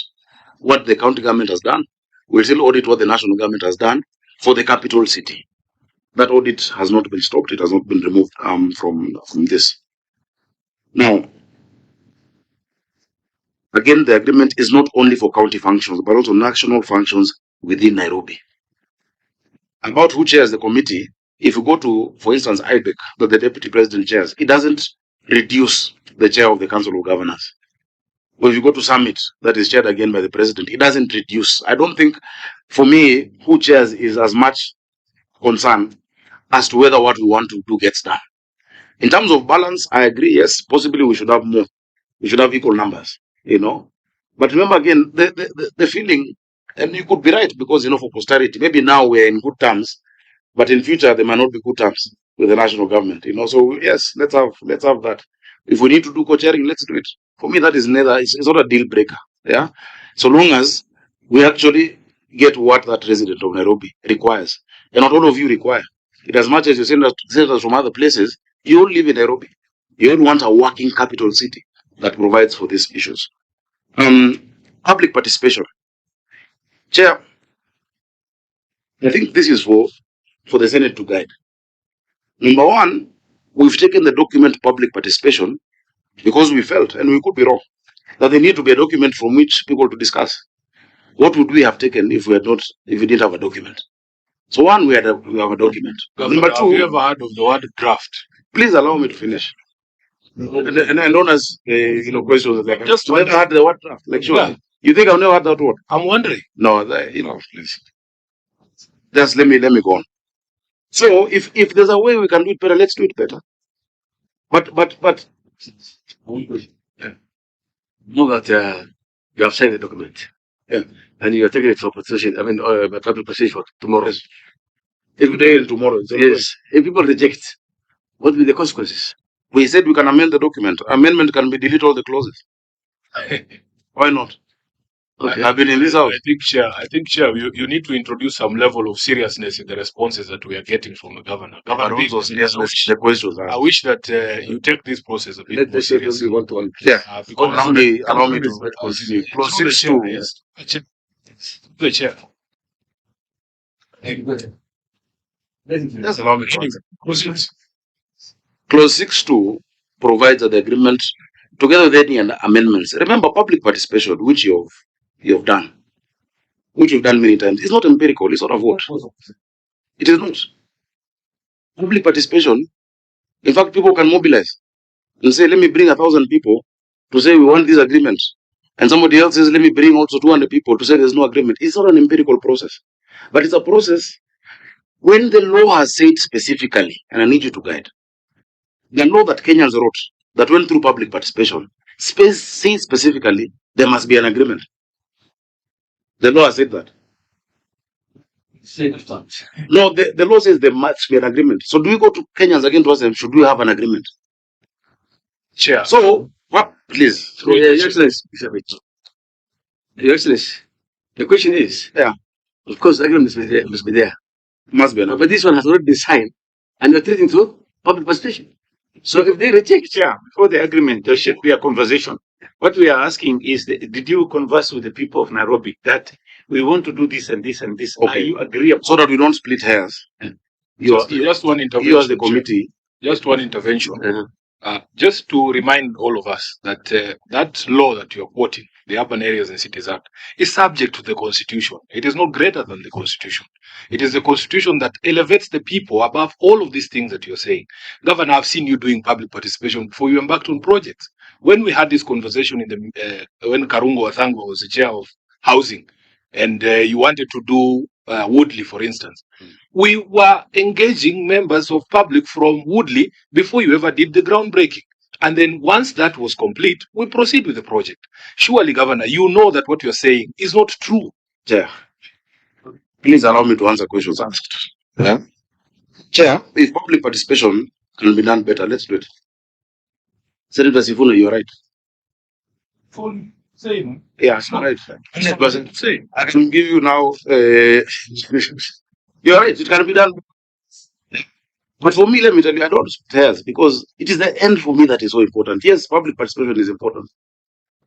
what the county government has done, will still audit what the national government has done for the capital city. That audit has not been stopped, it has not been removed from this. Now, again, the agreement is not only for county functions, but also national functions within Nairobi. About who chairs the committee, if you go to, for instance, IBEC, that the deputy president chairs, it doesn't reduce the chair of the Council of Governors. Or if you go to summit, that is chaired again by the president, it doesn't reduce. I don't think, for me, who chairs is as much concern as to whether what we want to do gets done. In terms of balance, I agree, yes, possibly we should have more. We should have equal numbers, But remember again, the feeling, and you could be right, because, for posterity, maybe now we're in good terms, but in future there might not be good terms with the national government, So yes, let's have that. If we need to do co-chairing, let's do it. For me, that is it's not a deal breaker. Yeah. So long as we actually get what that resident of Nairobi requires. And not all of you require. It as much as you send us from other places, you all live in Nairobi. You all want a working capital city that provides for these issues. Public participation. Chair, I think this is for the Senate to guide. Number one, we've taken the document public participation because we felt, and we could be wrong, that there need to be a document from which people to discuss. What would we have taken if we didn't have a document? So one, we have a document. Number two, have you ever heard of the word draft? Please allow me to finish. And don't ask, questions like just when I had the word draft. Like, sure. Yeah. You think I've never had that word? I'm wondering. No, please. Just let me go on. So if there's a way we can do it better, let's do it better. But know that you have signed the document, and you are taking it for position. Public position for tomorrow. Yes. Every day and tomorrow. Yes. If people reject, what will be the consequences? We said we can amend the document. Amendment can be delete all the clauses. Why not? Okay. I've been in this house. I think, Chair, you need to introduce some level of seriousness in the responses that we are getting from the governor. Also seriousness, the questions. I wish that you take this process a bit more seriously. Yeah. Allow me to continue. Clause 6.2. Yes. The Chair. Just allow me to answer. Clause 6.2 provides that the agreement, together with any amendments, remember public participation, which you've done, which you've done many times, is not empirical, it's not a vote. It is not. Public participation, in fact, people can mobilize and say, let me bring 1,000 people to say we want this agreement. And somebody else says, let me bring also 200 people to say there's no agreement. It's not an empirical process. But it's a process when the law has said specifically, and I need you to guide, the law that Kenyans wrote, that went through public participation, says specifically there must be an agreement. The law has said that. No, the law says there must be an agreement. So do we go to Kenyans again to ask them, should we have an agreement? Chair. So, what? Please. Your Excellency, the question is, of course, the agreement must be there. Must be. But this one has already been signed, and you're treating to public participation. So if they reject, before the agreement, there should be a conversation. What we are asking is, did you converse with the people of Nairobi that we want to do this and this and this? Okay. Are you agreeable? So that we don't split hairs. Just one intervention. You as the committee. Just one intervention. Just to remind all of us that that law that you're quoting, the Urban Areas and Cities Act, is subject to the Constitution. It is not greater than the Constitution. It is the Constitution that elevates the people above all of these things that you're saying. Governor, I've seen you doing public participation before you embarked on projects. when we had this conversation in the when Karungo Wathango was the chair of housing, and you wanted to do Woodley, for instance, we were engaging members of public from Woodley before you ever did the groundbreaking. And then once that was complete, we proceed with the project. Surely, Governor, you know that what you're saying is not true. Chair, please allow me to answer questions asked. Yeah? Chair, if public participation can be done better, let's do it. Senator Sifuna, you're right. Same. Yeah, you're right. 100% same. I can give you now. You're right, it can be done. But for me, let me tell you, I don't split because it is the end for me that is so important. Yes, public participation is important.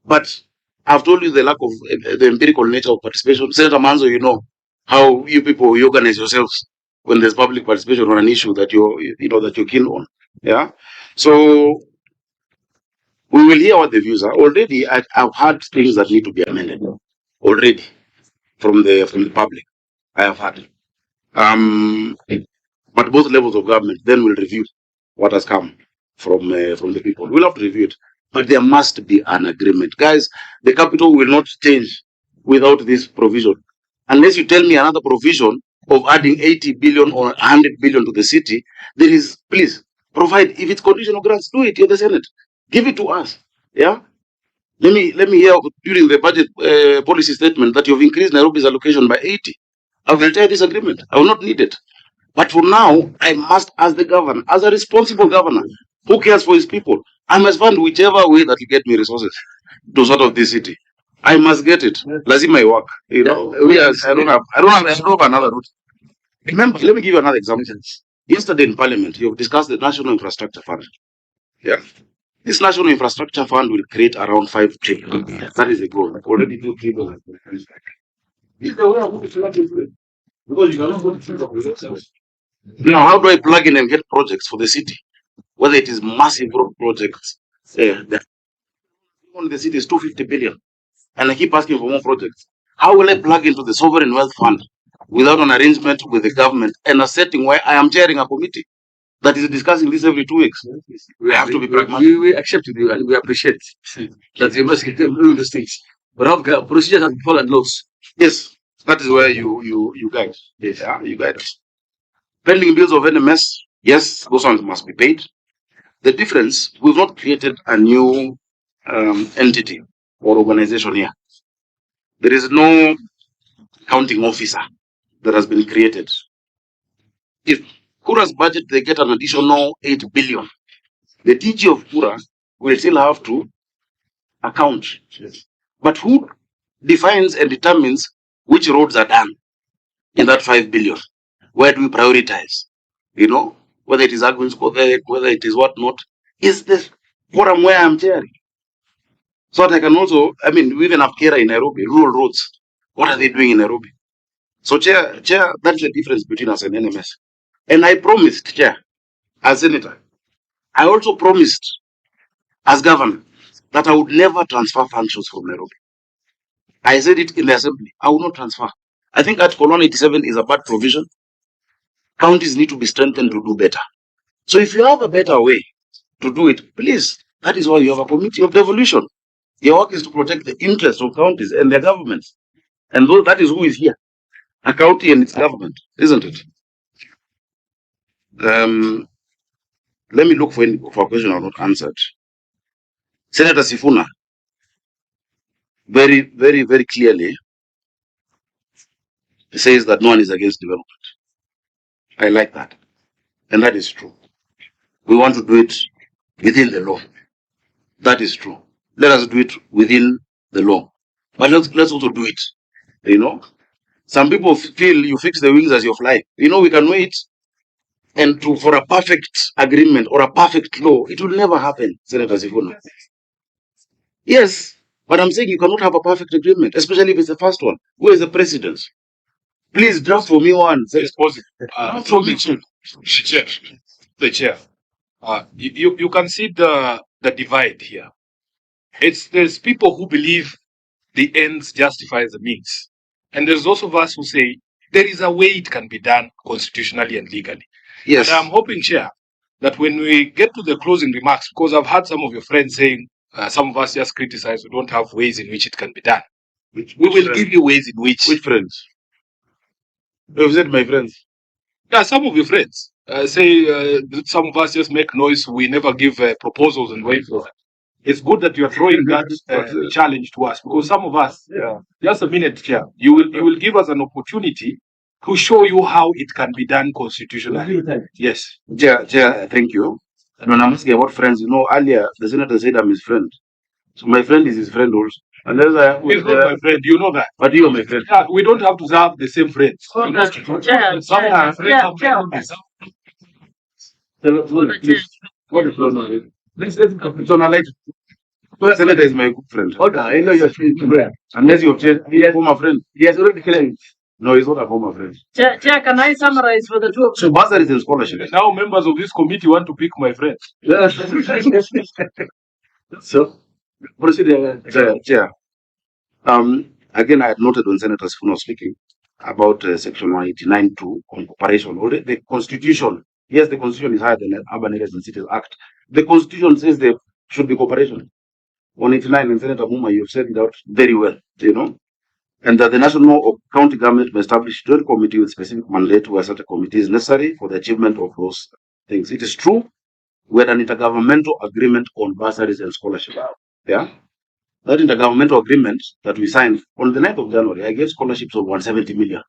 But I've told you the lack of the empirical nature of participation. Senator Manzo, you know how you people you organize yourselves when there's public participation on an issue that you're keen on. Yeah. So we will hear what the views are. Already, I've had things that need to be amended. Already, from the public, I have had. But both levels of government then will review what has come from the people. We'll have to review it, but there must be an agreement, guys. The capital will not change without this provision, unless you tell me another provision of adding 80 billion or 100 billion to the city. There is, please provide. If it's conditional grants, do it. You're the Senate. Give it to us. Yeah. Let me hear during the budget policy statement that you've increased Nairobi's allocation by 80. I will retire this agreement. I will not need it. But for now, I must, as the governor, as a responsible governor who cares for his people, I must find whichever way that will get me resources to sort of this city. I must get it. Lazima I work. You know, I don't have another route. Remember, let me give you another example. Yesterday in Parliament, you've discussed the National Infrastructure Fund. Yeah. This National Infrastructure Fund will create around 5 trillion. That is the goal. Already 2 trillion. This is the way I'm going to plug into it. Because you cannot go to the now, how do I plug in and get projects for the city? Whether it is massive road projects, the city is 250 billion, and I keep asking for more projects. How will I plug into the sovereign wealth fund without an arrangement with the government and a setting where I am chairing a committee that is discussing this every 2 weeks? We have to be pragmatic. We accept you and we appreciate that you must get them those things. But how procedures have followed laws? Yes, that is where you guide. Yes, yeah, you guide us. Pending bills of NMS, yes, those ones must be paid. The difference, we've not created a new entity or organization here. There is no counting officer that has been created. If Kura's budget, they get an additional 8 billion. The DG of Kura will still have to account. But who defines and determines which roads are done in that 5 billion? Where do we prioritize? You know, whether it is Agwins, whether it is whatnot, is the forum where I'm chairing. So that I can also, we even have Kera in Nairobi, rural roads. What are they doing in Nairobi? So, Chair, that's the difference between us and NMS. And I promised, Chair, as Senator, I also promised, as Governor, that I would never transfer functions from Nairobi. I said it in the Assembly. I will not transfer. I think Article 187 is a bad provision. Counties need to be strengthened to do better. So if you have a better way to do it, please, that is why you have a committee of devolution. Your work is to protect the interests of counties and their governments. And that is who is here. A county and its government, isn't it? Let me look for a question I've not answered. Senator Sifuna, very, very, very clearly says that no one is against development. I like that. And that is true. We want to do it within the law. That is true. Let us do it within the law. But let's also do it. You know, some people feel you fix the wings as you fly. You know, we can wait and for a perfect agreement or a perfect law. It will never happen, Senator Sifuna. Yes, but I'm saying you cannot have a perfect agreement, especially if it's the first one. Who is the president? Please draft for me one. The chair. You can see the divide here. There's people who believe the ends justify the means. And there's also of us who say there is a way it can be done constitutionally and legally. Yes. And I'm hoping, Chair, that when we get to the closing remarks, because I've had some of your friends saying Some of us just criticize. We don't have ways in which it can be done. Which We will friends? give you ways in which. Which friends? You've said my friends. Yeah, some of your friends say some of us just make noise. We never give proposals and wait for it. It's good that you are throwing that challenge to us, because some of us. Yeah. Just a minute, Chair. You will give us an opportunity to show you how it can be done constitutionally. Yes. Chair, thank you. And when I'm asking about friends, earlier the senator said I'm his friend. So my friend is his friend also. Unless He's not my friend. You know that. But you are my friend. Yeah, we don't have to have the same friends. What is pronoun? Let's personalize. Senator is my good friend. Okay, I know you're friend. Unless you've changed, he's a former friend. He has already declared it. No, he's not a former friend. Chair, can I summarize for the two of So bursaries and scholarship. Now members of this committee want to pick my friends. So, proceed, Chair. Again, I had noted when Senator Sifuna was speaking about Section 189(2) on cooperation. Already the Constitution, yes, the Constitution is higher than the Urban Areas and Cities Act. The Constitution says there should be cooperation. 189, and Senator Muma, you've said it out very well, and that the national or county government may establish a joint committee with specific mandate where such a committee is necessary for the achievement of those things. It is true, we had an intergovernmental agreement on bursaries and scholarship. Yeah. That intergovernmental agreement that we signed on the 9th of January, I gave scholarships of 170 million.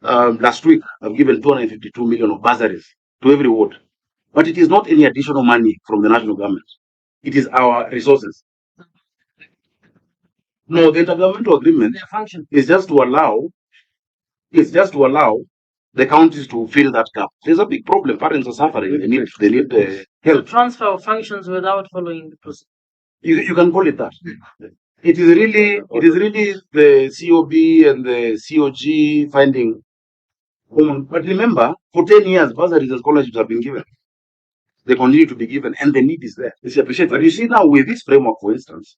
Last week, I've given 252 million of bursaries to every ward. But it is not any additional money from the national government. It is our resources. No, the intergovernmental agreement is just to allow the counties to fill that gap. There's a big problem. Parents are suffering. They need help. transfer of functions without following the process. You can call it that. It is really the COB and the COG finding common. But remember, for 10 years, bursaries and scholarships have been given. They continue to be given, and the need is there. It's appreciated. But you see now with this framework, for instance,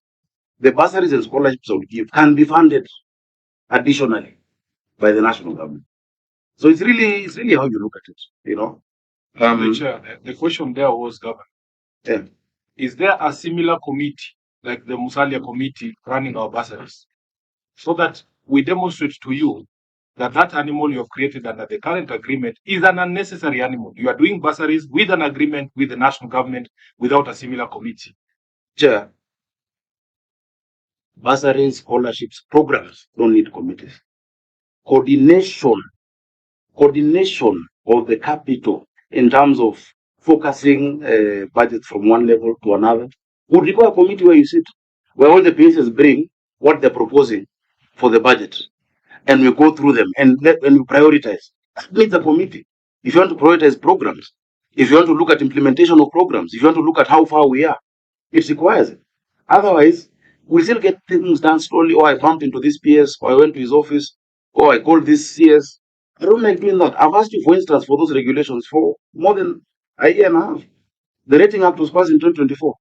the bursaries and scholarships of give can be funded additionally by the national government. So it's really how you look at it. Chair, the question there was, Governor. Yeah. Is there a similar committee like the Musalia committee running our bursaries, so that we demonstrate to you that that animal you have created under the current agreement is an unnecessary animal? You are doing bursaries with an agreement with the national government without a similar committee. Chair, bursaries, scholarships, programs don't need committees. Coordination of the capital in terms of focusing budget from one level to another would require a committee where you sit, where all the pieces bring what they're proposing for the budget, and we go through them and we prioritize. That needs a committee. If you want to prioritize programs, if you want to look at implementation of programs, if you want to look at how far we are, it requires it. Otherwise, we still get things done slowly. Or I bumped into this PS, or I went to his office, or I called this CS. I don't like doing that. I've asked you, for instance, for those regulations for more than a year and a half. The Rating Act was passed in 2024.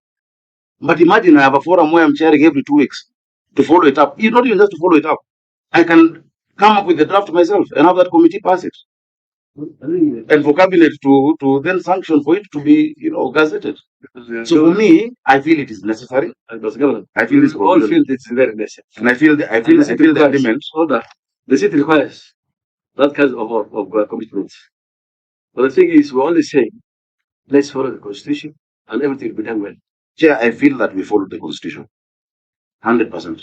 But imagine I have a forum where I'm chairing every 2 weeks to follow it up. It's not even just to follow it up. I can come up with the draft myself and have that committee pass it. And for cabinet to then sanction for it to be, gazetted. So for me, I feel it is necessary. I feel this all feel it's very necessary. And I feel the agreement. The city requires that kind of commitments. But the thing is, we're only saying, let's follow the constitution and everything will be done well. Chair, I feel that we follow the constitution. 100%.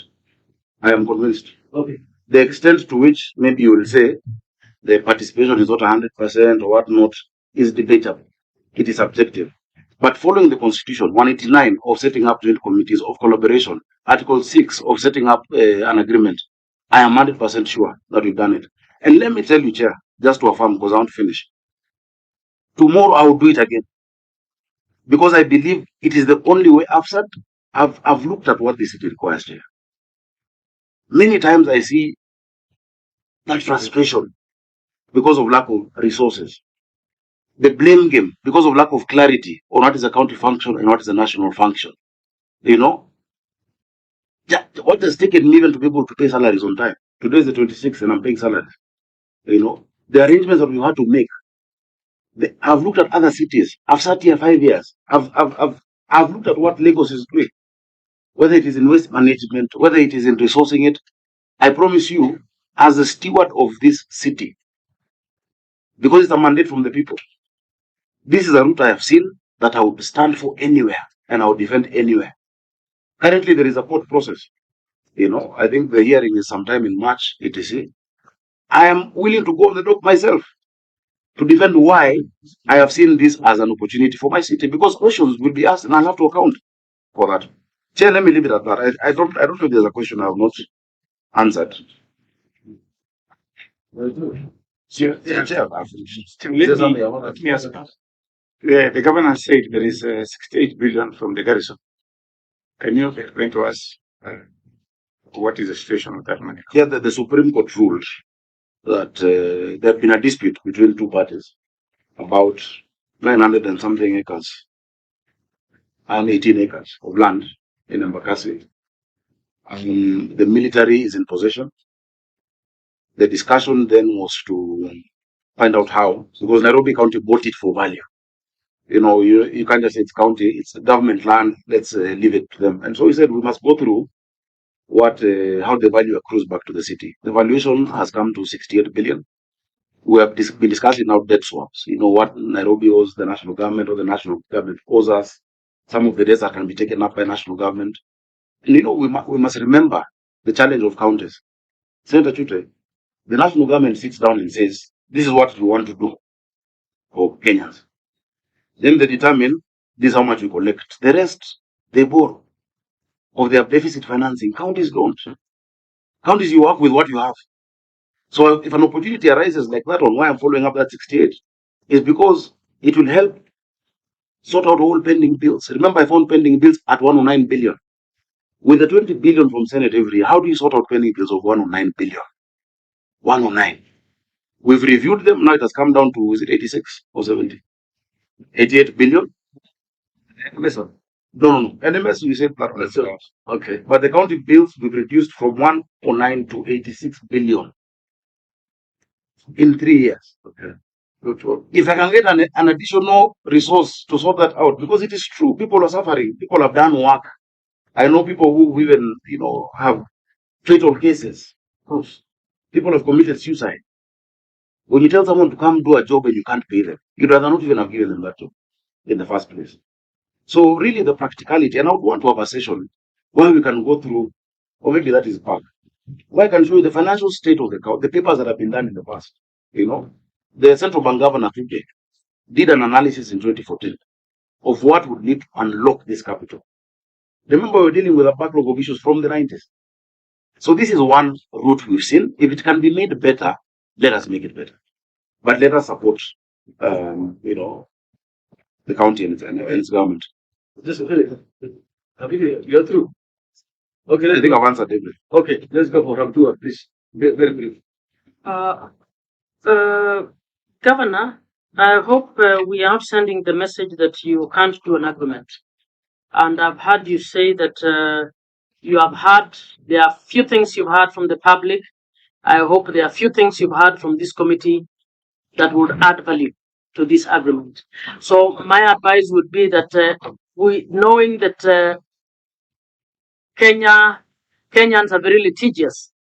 I am convinced. Okay. The extent to which maybe you will say the participation is not 100% or whatnot is debatable. It is subjective. But following the Constitution, 189 of setting up joint committees of collaboration, Article 6 of setting up an agreement, I am 100% sure that we've done it. And let me tell you, Chair, just to affirm, because I want to finish. Tomorrow I will do it again. Because I believe it is the only way. I've looked at what the city requires, Chair. Many times I see that frustration because of lack of resources. The blame game because of lack of clarity on what is a county function and what is a national function. What has taken me even to be able to pay salaries on time? Today is the 26th and I'm paying salaries. The arrangements that we had to make. I've looked at other cities. I've sat here 5 years. I've looked at what Lagos is doing. whether it is in waste management, whether it is in resourcing it. I promise you, as a steward of this city, because it's a mandate from the people, this is a route I have seen that I would stand for anywhere and I would defend anywhere. Currently, there is a court process. I think the hearing is sometime in March, etc. I am willing to go on the dock myself to defend why I have seen this as an opportunity for my city, because questions will be asked and I'll have to account for that. Chair, let me leave it at that. I don't know if there's a question I have not answered. Chair, Let me ask. The governor said there is 68 billion from the garrison. Can you explain to us what is the situation with that money? Yeah, the Supreme Court ruled that there had been a dispute between two parties about 900 and something acres and 18 acres of land in Embakasi. The military is in possession. The discussion then was to find out how, because Nairobi County bought it for value. You can't just say it's county, it's government land, let's leave it to them. And so he said we must go through how the value accrues back to the city. The valuation has come to 68 billion. We have been discussing now debt swaps. What Nairobi owes the national government or the national government owes us. Some of the debts that can be taken up by national government. And we must remember the challenge of counties. Senator Chute, the national government sits down and says, this is what we want to do for Kenyans. Then they determine this is how much we collect. The rest, they borrow of their deficit financing. Counties don't. Counties, you work with what you have. So if an opportunity arises like that, on why I'm following up that 68, is because it will help sort out all pending bills. Remember, I found pending bills at 109 billion. With the 20 billion from Senate every year, how do you sort out pending bills of 109 billion? 109. We've reviewed them. Now it has come down to, is it 86 or 70? 88 billion? NMS. No. NMS, we said that. Okay. But the county bills we've reduced from 109 to 86 billion in 3 years. Okay. If I can get an additional resource to sort that out, because it is true, people are suffering. People have done work. I know people who even, have fatal cases. People have committed suicide. When you tell someone to come do a job and you can't pay them, you'd rather not even have given them that job in the first place. So really the practicality, and I would want to have a session where we can go through, or maybe that is part, where I can show you the financial state of the papers that have been done in the past. The central bank governor today did an analysis in 2014 of what would need to unlock this capital. Remember, we're dealing with a backlog of issues from the 90s. So this is one route we've seen. If it can be made better, let us make it better. But let us support, the county and its government. Just you're through. Okay, I think I've answered everything. Okay, let's go for round two, please. Very brief. Governor, I hope we are not sending the message that you can't do an agreement. And I've heard you say that there are few things you've heard from the public. I hope there are few things you've heard from this committee that would add value to this agreement. So my advice would be that knowing that Kenyans are very litigious,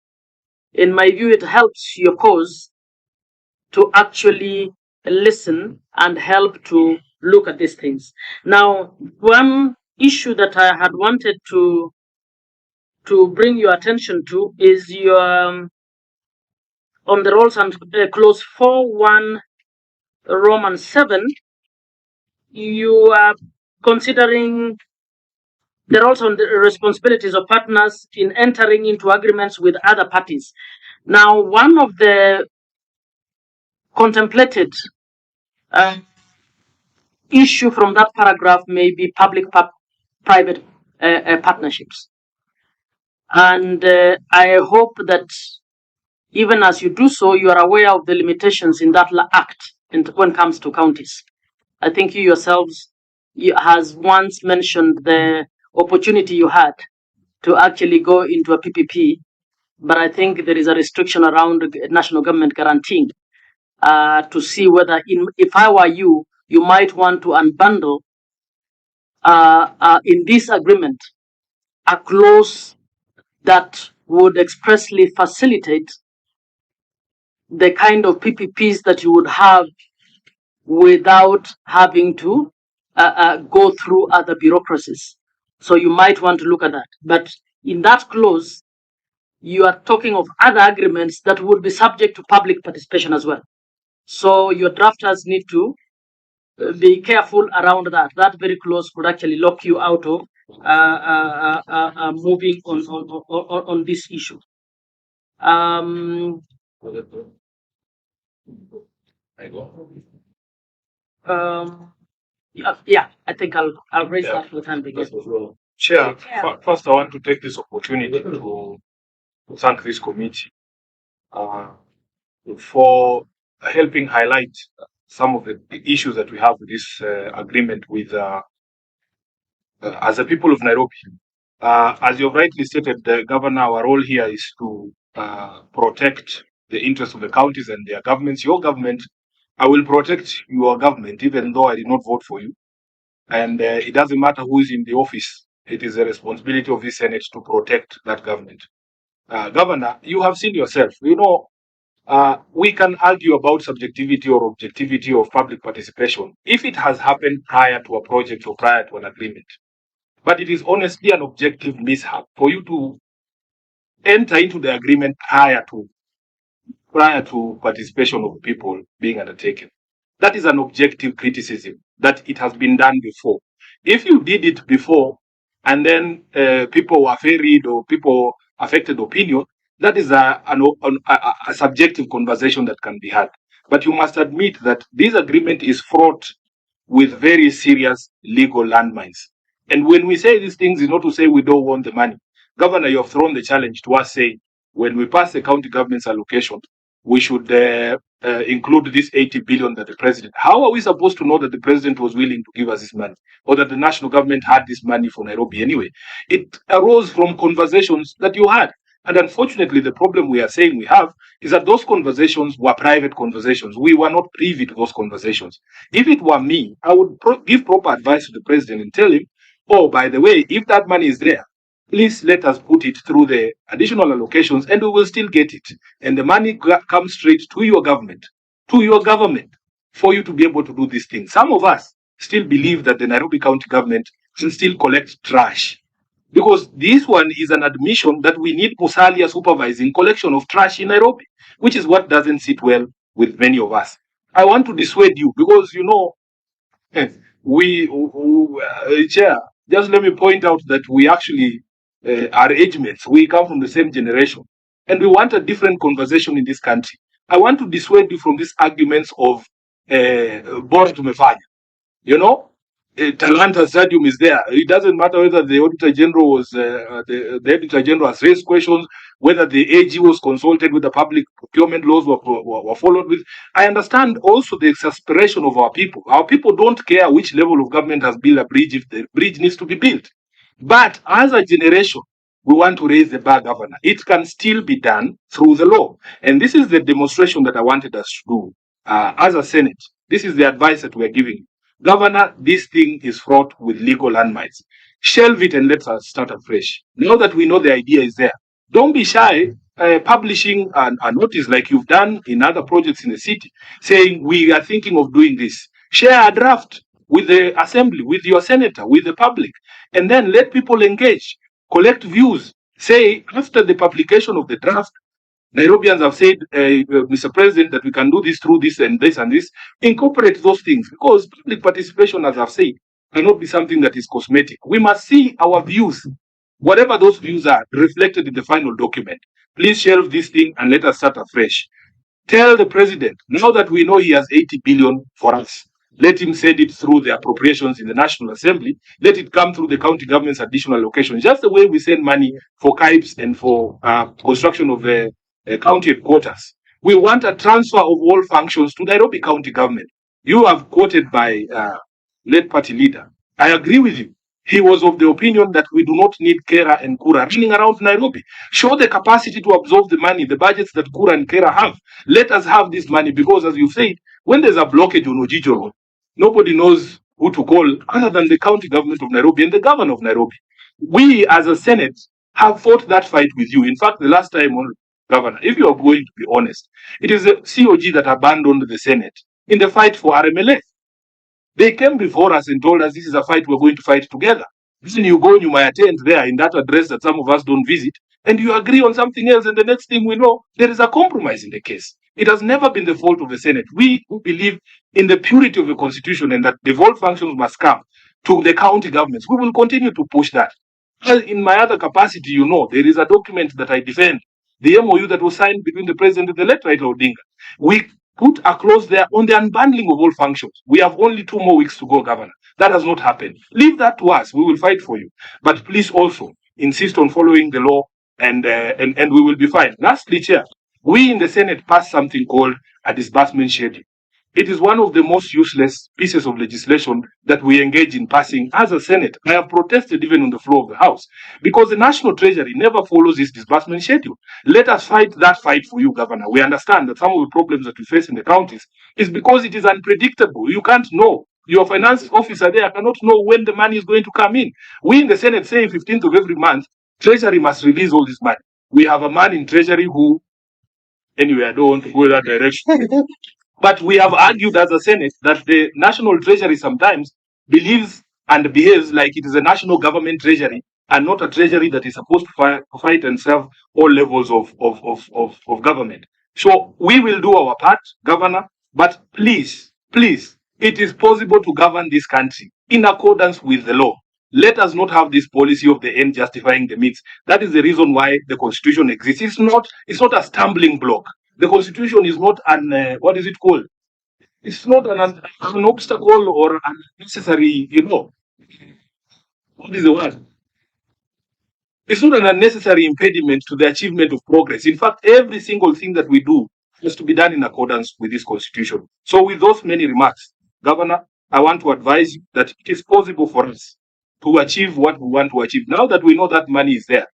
in my view, it helps your cause to actually listen and help to look at these things. Now, one issue that I had wanted to bring your attention to is your on the roles and clause 4.1 Roman 7, you are considering the roles and the responsibilities of partners in entering into agreements with other parties. Now, one of the contemplated issue from that paragraph may be public-private partnerships. And I hope that even as you do so, you are aware of the limitations in that act when it comes to counties. I think you yourselves has once mentioned the opportunity you had to actually go into a PPP, but I think there is a restriction around national government guaranteeing to see whether, if I were you might want to unbundle in this agreement a clause that would expressly facilitate the kind of PPPs that you would have without having to go through other bureaucracies. So you might want to look at that. But in that clause, you are talking of other agreements that would be subject to public participation as well. So your drafters need to be careful around that. That very clause could actually lock you out of moving on this issue. Yeah, I think I'll raise that for the time being. Chair, first I want to take this opportunity to thank this committee for helping highlight some of the issues that we have with this agreement with as a people of Nairobi. As you've rightly stated, the governor, our role here is to protect the interests of the counties and their governments. Your government, I will protect your government, even though I did not vote for you. And it doesn't matter who is in the office. It is the responsibility of the Senate to protect that government. Governor, you have seen yourself. You know, we can argue about subjectivity or objectivity of public participation if it has happened prior to a project or prior to an agreement. But it is honestly an objective mishap for you to enter into the agreement prior to participation of people being undertaken. That is an objective criticism that it has been done before. If you did it before and then people were ferried or people affected opinion, that is a subjective conversation that can be had. But you must admit that this agreement is fraught with very serious legal landmines. And when we say these things, it's not to say we don't want the money. Governor, you have thrown the challenge to us saying when we pass the county government's allocation, we should include this 80 billion that the president. How are we supposed to know that the president was willing to give us this money, or that the national government had this money for Nairobi anyway? It arose from conversations that you had. And unfortunately, the problem we are saying we have is that those conversations were private conversations. We were not privy to those conversations. If it were me, I would give proper advice to the president and tell him, oh, by the way, if that money is there, please let us put it through the additional allocations and we will still get it. And the money comes straight to your government, for you to be able to do these things. Some of us still believe that the Nairobi County government can still collect trash. Because this one is an admission that we need Musalia supervising collection of trash in Nairobi, which is what doesn't sit well with many of us. I want to dissuade you because, you know, Chair, just let me point out that we actually are age mates. We come from the same generation. And we want a different conversation in this country. I want to dissuade you from these arguments of Bora tumefanya. You know, Talanta Stadium is there. It doesn't matter whether the Auditor General was, the Auditor General has raised questions, whether the AG was consulted with the public procurement laws were followed with. I understand also the exasperation of our people. Our people don't care which level of government has built a bridge if the bridge needs to be built. But as a generation, we want to raise the bar, Governor. It can still be done through the law. And this is the demonstration that I wanted us to do as a Senate. This is the advice that we're giving. Governor, this thing is fraught with legal landmines. Shelve it and let us start afresh. Now that we know the idea is there, don't be shy publishing a notice like you've done in other projects in the city, saying we are thinking of doing this. Share a draft with the assembly, with your senator, with the public, and then let people engage, collect views. Say, after the publication of the draft, Nairobians have said, Mr. President, that we can do this through this and this and this. Incorporate those things because public participation, as I've said, cannot be something that is cosmetic. We must see our views, whatever those views are, reflected in the final document. Please shelve this thing and let us start afresh. Tell the president, now that we know he has 80 billion for us, let him send it through the appropriations in the National Assembly. Let it come through the county government's additional allocation. Just the way we send money for KIPES and for construction of the county headquarters. We want a transfer of all functions to Nairobi County government. You have quoted by late party leader. I agree with you. He was of the opinion that we do not need Kera and Kura running around Nairobi. Show the capacity to absorb the money, the budgets that Kura and Kera have. Let us have this money because, as you said, when there's a blockage on Ojijo Road, nobody knows who to call other than the county government of Nairobi and the governor of Nairobi. We as a Senate have fought that fight with you. In fact, the last time, Governor, if you are going to be honest, it is the COG that abandoned the Senate in the fight for RMLA. They came before us and told us this is a fight we're going to fight together. Then you go and you might attend there in that address that some of us don't visit, and you agree on something else, and the next thing we know, there is a compromise in the case. It has never been the fault of the Senate. We who believe in the purity of the Constitution and that devolved functions must come to the county governments, we will continue to push that. Well, in my other capacity, you know, there is a document that I defend, the MOU that was signed between the president and the late Raila Odinga. We put a clause there on the unbundling of all functions. We have only 2 more weeks to go, Governor. That has not happened. Leave that to us. We will fight for you. But please also insist on following the law, and we will be fine. Lastly, Chair, we in the Senate passed something called a disbursement schedule. It is one of the most useless pieces of legislation that we engage in passing as a Senate. I have protested even on the floor of the House because the National Treasury never follows this disbursement schedule. Let us fight that fight for you, Governor. We understand that some of the problems that we face in the counties is because it is unpredictable. You can't know. Your finance officer there cannot know when the money is going to come in. We in the Senate say 15th of every month, Treasury must release all this money. We have a man in Treasury who, anyway, I don't want to go that direction. But we have argued as a Senate that the National Treasury sometimes believes and behaves like it is a national government treasury and not a treasury that is supposed to fight and serve all levels of government. So we will do our part, Governor, but please, it is possible to govern this country in accordance with the law. Let us not have this policy of the end justifying the means. That is the reason why the Constitution exists. It's not a stumbling block. The Constitution is not an what is it called? It's not an obstacle or unnecessary, what is the word? It's not an unnecessary impediment to the achievement of progress. In fact, every single thing that we do has to be done in accordance with this Constitution. So with those many remarks, Governor, I want to advise you that it is possible for us to achieve what we want to achieve. Now that we know that money is there,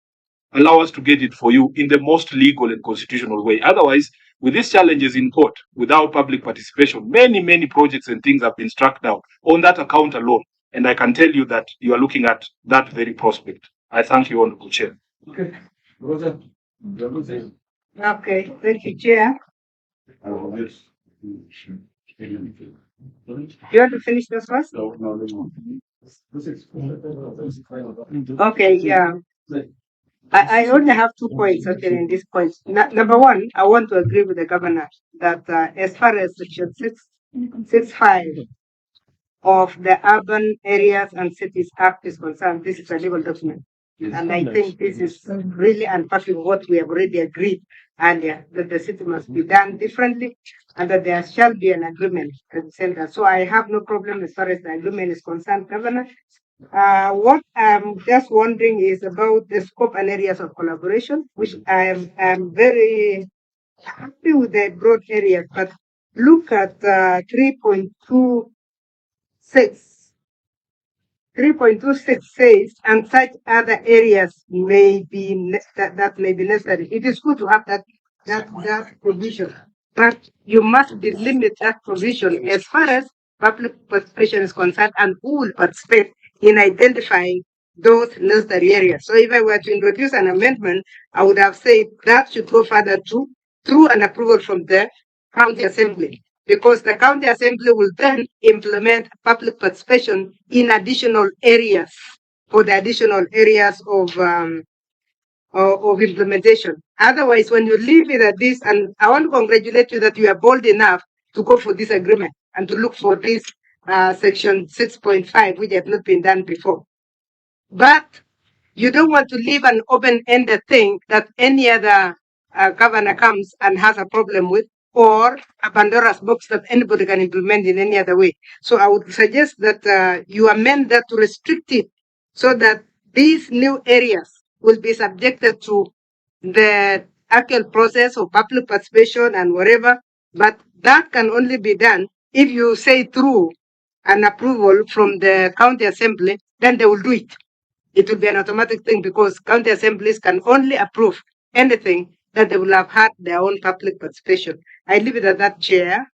allow us to get it for you in the most legal and constitutional way. Otherwise, with these challenges in court, without public participation, many projects and things have been struck down on that account alone. And I can tell you that you are looking at that very prospect. I thank you, Honorable Chair. Okay, thank you, Chair. You want to finish this first? Okay, yeah. I only have 2 points in this point. Number one, I want to agree with the governor that as far as Section 6.5 of the Urban Areas and Cities Act is concerned, this is a legal document. And I think this is really unpacking what we have already agreed earlier, that the city must be done differently and that there shall be an agreement at the center. So I have no problem as far as the agreement is concerned, Governor. What I'm just wondering is about the scope and areas of collaboration, which I am very happy with the broad areas, but look at 3.26. 3.26 says, and such other areas may be that may be necessary. It is good to have that provision, but you must delimit that provision as far as public participation is concerned and who will participate in identifying those necessary areas. So if I were to introduce an amendment, I would have said that should go further through an approval from the county assembly, because the county assembly will then implement public participation in additional areas for the additional areas of implementation. Otherwise, when you leave it at this, and I want to congratulate you that you are bold enough to go for this agreement and to look for this section 6.5, which have not been done before. But you don't want to leave an open-ended thing that any other governor comes and has a problem with, or a Pandora's box that anybody can implement in any other way. So I would suggest that you amend that to restrict it so that these new areas will be subjected to the actual process of public participation and whatever, but that can only be done if you say through an approval from the county assembly, then they will do it. It will be an automatic thing because county assemblies can only approve anything that they will have had their own public participation. I leave it at that, Chair.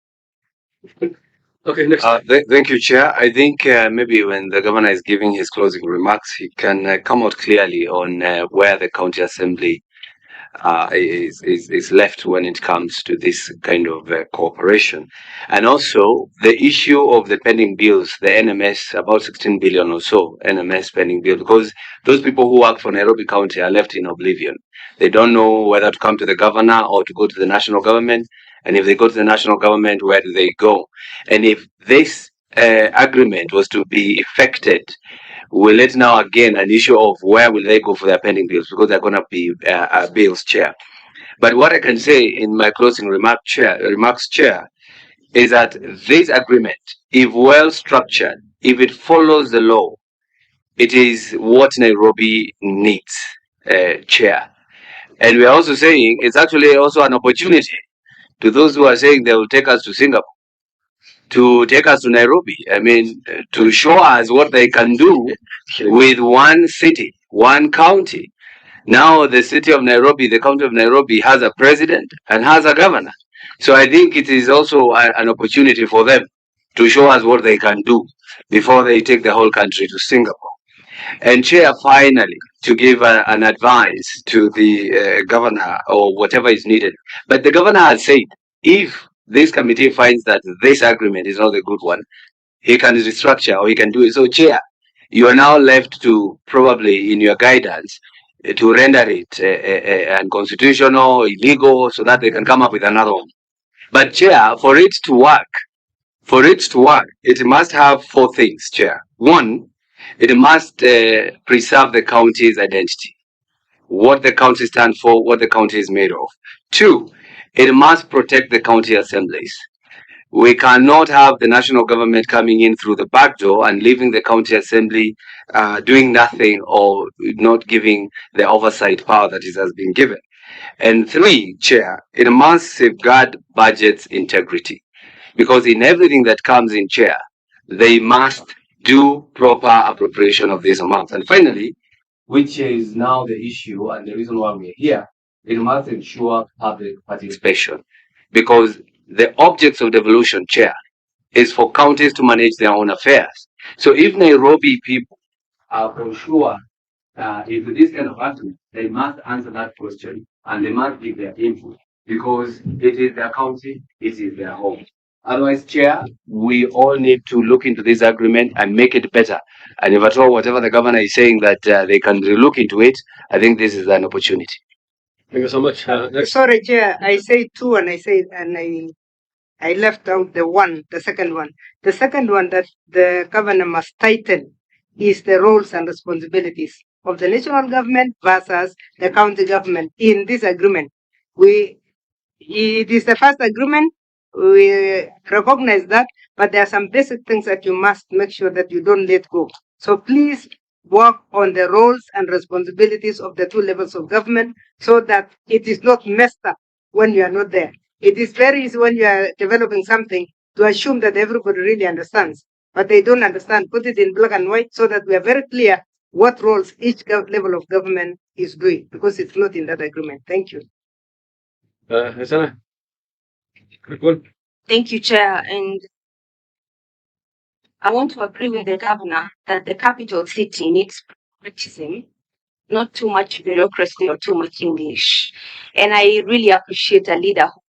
Okay, next. Thank you, Chair. I think maybe when the governor is giving his closing remarks, he can come out clearly on where the county assembly is left when it comes to this kind of cooperation. And also the issue of the pending bills, the NMS, about 16 billion or so, NMS pending bill, because those people who work for Nairobi County are left in oblivion. They don't know whether to come to the governor or to go to the national government. And if they go to the national government, where do they go? And if this agreement was to be effected, will it now again an issue of where will they go for their pending bills, because they're going to be bills, Chair. But what I can say in my closing remarks, Chair, is that this agreement, if well structured, if it follows the law, it is what Nairobi needs, Chair. And we are also saying it's actually also an opportunity to those who are saying they will take us to Singapore, to take us to Nairobi. I mean, to show us what they can do with one city, one county. Now the city of Nairobi, the county of Nairobi has a president and has a governor. So I think it is also an opportunity for them to show us what they can do before they take the whole country to Singapore. And Chair, finally, to give an advice to the governor or whatever is needed. But the governor has said, if this committee finds that this agreement is not a good one, he can restructure or he can do it. So, Chair, you are now left to probably in your guidance to render it unconstitutional, illegal, so that they can come up with another one. But, Chair, for it to work, it must have four things, Chair. One, it must preserve the county's identity, what the county stands for, what the county is made of. Two, it must protect the county assemblies. We cannot have the national government coming in through the back door and leaving the county assembly doing nothing or not giving the oversight power that it has been given. And three, Chair, it must safeguard budget's integrity, because in everything that comes in, Chair, they must do proper appropriation of these amounts. And finally, which is now the issue and the reason why we're here, it must ensure public participation, because the objects of devolution, Chair, is for counties to manage their own affairs. So if Nairobi people are for sure into this kind of argument, they must answer that question and they must give their input, because it is their county, it is their home. Otherwise, Chair, we all need to look into this agreement and make it better. And if at all, whatever the governor is saying that they can look into it, I think this is an opportunity. Thank you so much. Sorry, Chair, I said two and I left out the second one. The second one that the governor must tighten is the roles and responsibilities of the national government versus the county government in this agreement. It is the first agreement, we recognize that, but there are some basic things that you must make sure that you don't let go. So please work on the roles and responsibilities of the two levels of government so that it is not messed up when you are not there. It is very easy when you are developing something to assume that everybody really understands, but they don't understand. Put it in black and white so that we are very clear what roles each level of government is doing, because it's not in that agreement. Thank you. Hasana, quick one. Thank you, Chair. And I want to agree with the governor that the capital city needs pragmatism, not too much bureaucracy or too much English. And I really appreciate a leader who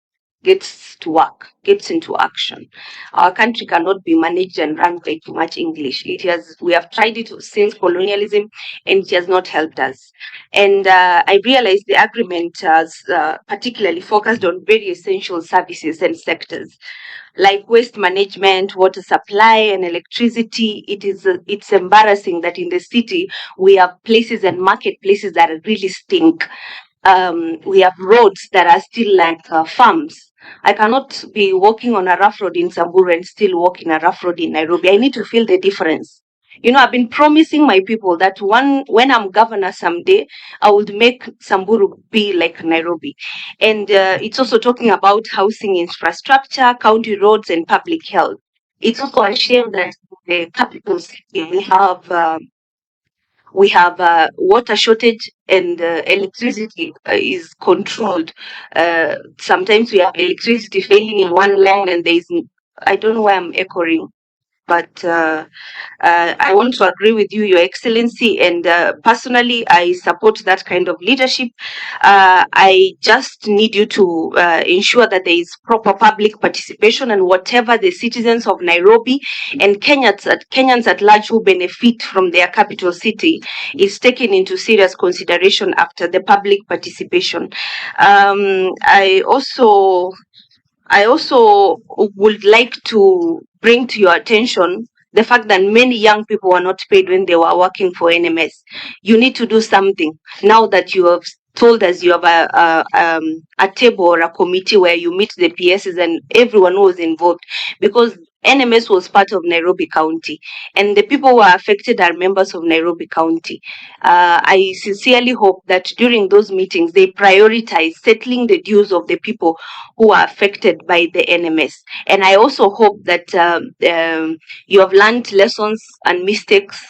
gets to work, gets into action. Our country cannot be managed and run by too much English. We have tried it since colonialism, and it has not helped us. And I realize the agreement has particularly focused on very essential services and sectors, like waste management, water supply, and electricity. It's embarrassing that in the city we have places and marketplaces that really stink. We have roads that are still like farms. I cannot be walking on a rough road in Samburu and still walk in a rough road in Nairobi. I need to feel the difference. You know, I've been promising my people that when I'm governor someday, I would make Samburu be like Nairobi. And it's also talking about housing infrastructure, county roads, and public health. It's also a shame that the capital city we have water shortage and electricity is controlled. Sometimes we have electricity failing in one line and there is I don't know why I'm echoing, but I want to agree with you, Your Excellency, and personally, I support that kind of leadership. I just need you to ensure that there is proper public participation, and whatever the citizens of Nairobi and Kenyans at large who benefit from their capital city is taken into serious consideration after the public participation. I also would like to bring to your attention the fact that many young people were not paid when they were working for NMS. You need to do something now that you have told us you have a table or a committee where you meet the PSs and everyone who was involved, because NMS was part of Nairobi County, and the people who are affected are members of Nairobi County. I sincerely hope that during those meetings they prioritize settling the dues of the people who are affected by the NMS. And I also hope that you have learned lessons and mistakes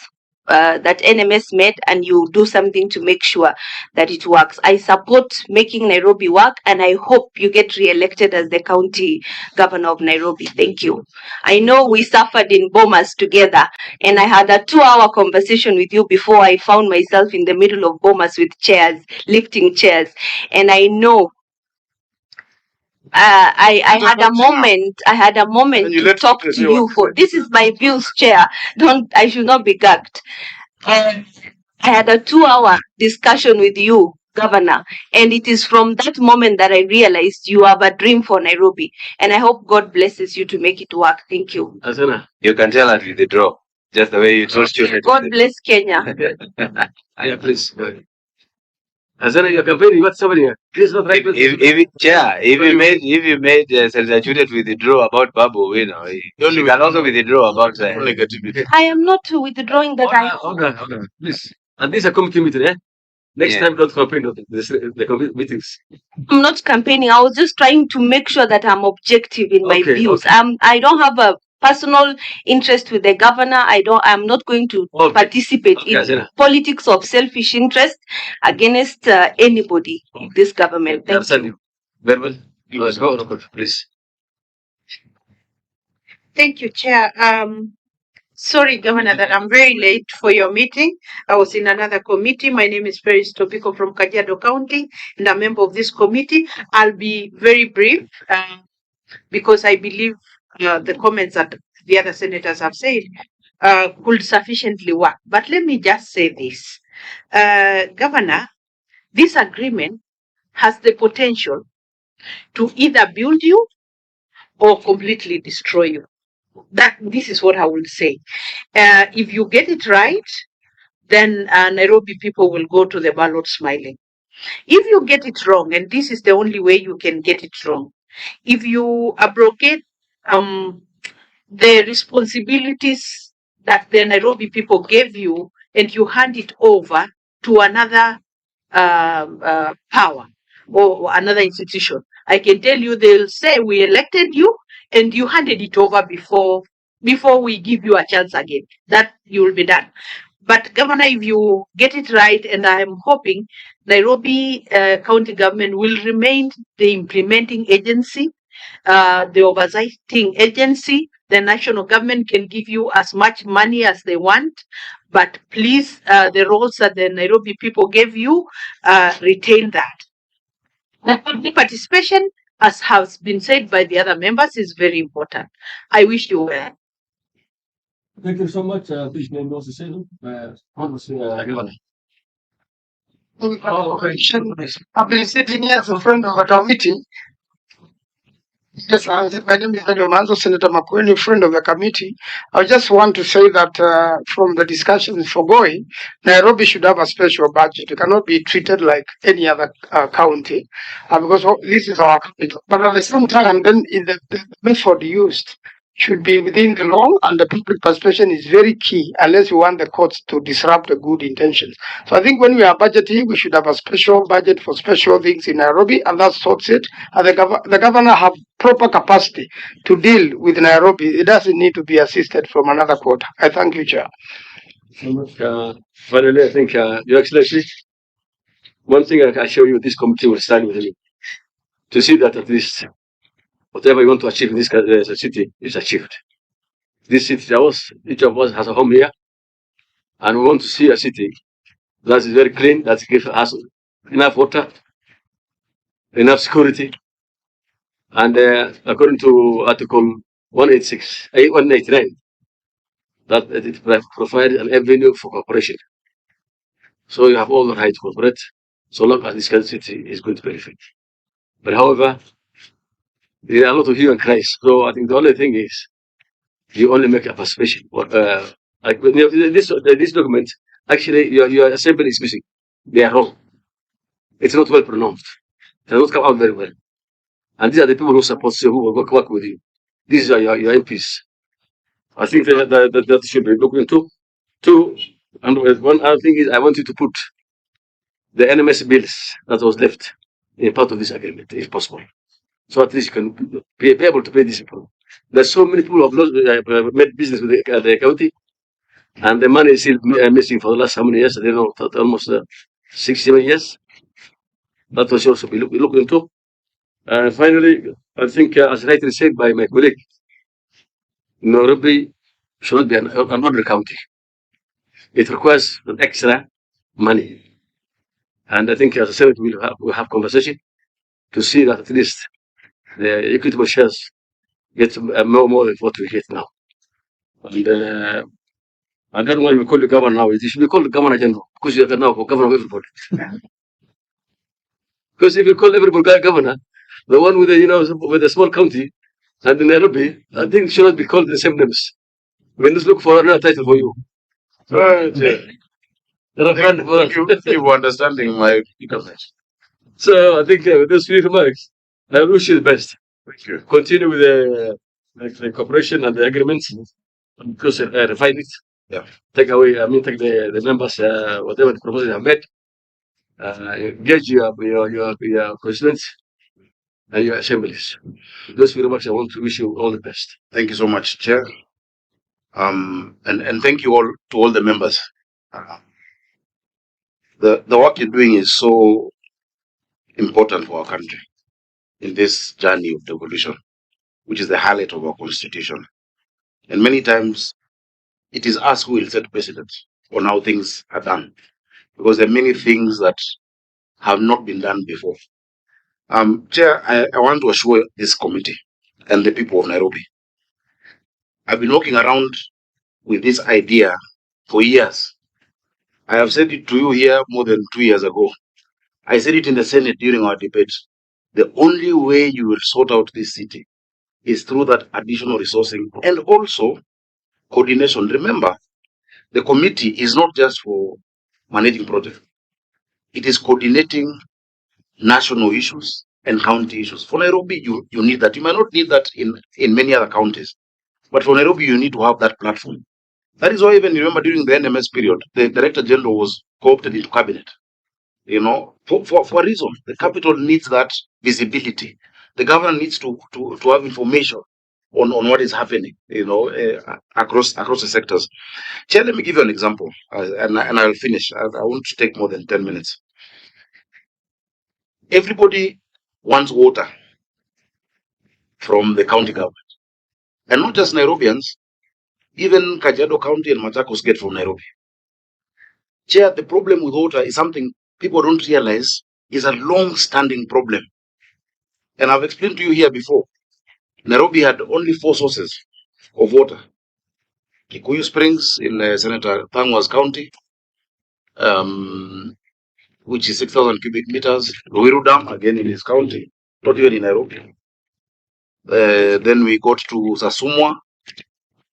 that NMS made, and you do something to make sure that it works. I support making Nairobi work, and I hope you get re-elected as the county governor of Nairobi. Thank you. I know we suffered in Bomas together, and I had a 2-hour conversation with you before I found myself in the middle of Bomas with chairs, lifting chairs. And I know I had a moment to talk to you for this is my views, chair. I should not be gagged. I had a 2-hour discussion with you, Governor, and it is from that moment that I realized you have a dream for Nairobi, and I hope God blesses you to make it work. Thank you. Azana, you can tell us with the draw, just the way you told students. God bless Kenya. Yeah, please. Azana, you're campaigning. What's somebody here? Please not right. If you made Senator Judith withdraw about Babu, you can also withdraw about negativity. I am not withdrawing that. Order, please. And this is a committee meeting, eh? Next time, don't campaign on the committee meetings. I'm not campaigning. I was just trying to make sure that I'm objective in my views. Okay. I don't have a personal interest with the governor. I'm not going to participate in politics of selfish interest against anybody in this government. Thank you. Very well. Go, please. Thank you, Chair. Sorry, Governor, that I'm very late for your meeting. I was in another committee. My name is Ferris Tobiko from Kajiado County, and I'm a member of this committee. I'll be very brief because I believe the comments that the other senators have said could sufficiently work. But let me just say this. Governor, this agreement has the potential to either build you or completely destroy you. This is what I will say. If you get it right, then Nairobi people will go to the ballot smiling. If you get it wrong, and this is the only way you can get it wrong, if you abrogate the responsibilities that the Nairobi people gave you and you hand it over to another power or another institution, I can tell you they'll say we elected you and you handed it over before we give you a chance again. That you will be done. But Governor, if you get it right, and I'm hoping Nairobi County government will remain the implementing agency, the oversighting agency. The national government can give you as much money as they want, but please, the roles that the Nairobi people gave you, retain that. The participation, as has been said by the other members, is very important. I wish you well. Thank you so much. Please name those decisions. I've been sitting here as a friend of the committee. Yes, my name is Daniel Manzo, Senator Makueni, friend of the committee. I just want to say that from the discussions foregoing, Nairobi should have a special budget. It cannot be treated like any other county because this is our capital. But at the same time, then in the method used should be within the law, and the public participation is very key unless we want the courts to disrupt the good intentions. So I think when we are budgeting, we should have a special budget for special things in Nairobi, and that sorts it. And the governor have proper capacity to deal with Nairobi. It doesn't need to be assisted from another quarter. I thank you, Chair. Finally, I think, Your Excellency, one thing I can assure you, this committee will stand with you to see that at least whatever you want to achieve in this city is achieved. This city, each of us has a home here, and we want to see a city that is very clean, that gives us enough water, enough security, and according to Article 189, that it provides an avenue for cooperation. So you have all the right to cooperate, so long as this city is going to benefit. But however, there are a lot of human cries. So I think the only thing is you only make a participation. Like this document, actually, your assembly is missing. They are wrong. It's not well pronounced. It does not come out very well. And these are the people who support you, who will work with you. These are your MPs. I think that should be looked into. Two, and one other thing is I want you to put the NMS bills that was left in part of this agreement, if possible. So at least you can be able to pay these people. There's so many people who have made business with the county, and the money is still missing for the last how many years? I don't know, almost 6-7 years. That was also be looked into. And finally, I think, as rightly said by my colleague, Nairobi should not be an ordinary county. It requires an extra money. And I think as a Senate, we'll have conversation to see that at least the equitable shares get more than what we get now. And I don't know why we call the governor now. It should be called the governor general, because you are now governor of everybody. Because if you call everybody governor, the one with with a small county and in Nairobi, I think it should not be called the same names. We just look for another title for you. Thank you for understanding my comment. So I think with those few remarks, I wish you the best. Thank you. Continue with the cooperation and the agreements. Because refine it. Yeah. Take the members, whatever the proposals have made. Engage your constituents and your assemblies. With those few remarks, I want to wish you all the best. Thank you so much, Chair. And thank you all to all the members. The work you're doing is so important for our country in this journey of devolution, which is the highlight of our constitution. And many times it is us who will set precedent on how things are done, because there are many things that have not been done before. Chair, I want to assure this committee and the people of Nairobi, I've been walking around with this idea for years. I have said it to you here more than 2 years ago. I said it in the Senate during our debate. The only way you will sort out this city is through that additional resourcing and also coordination. Remember, the committee is not just for managing projects. It is coordinating national issues and county issues. For Nairobi, you need that. You might not need that in many other counties. But for Nairobi, you need to have that platform. That is why even you remember during the NMS period, the Director General was co-opted into cabinet. For a reason. The capital needs that visibility. The governor needs to have information on what is happening, across the sectors. Chair, let me give you an example, and I'll finish. I won't take more than 10 minutes. Everybody wants water from the county government, and not just Nairobians. Even Kajiado County and Machakos get from Nairobi. Chair, the problem with water is something people don't realize is a long-standing problem. And I've explained to you here before. Nairobi had only 4 sources of water. Kikuyu Springs in Senator Thangwa's county, which is 6,000 cubic meters. Ruiru Dam, again in his county, not even in Nairobi. Then we got to Sasumwa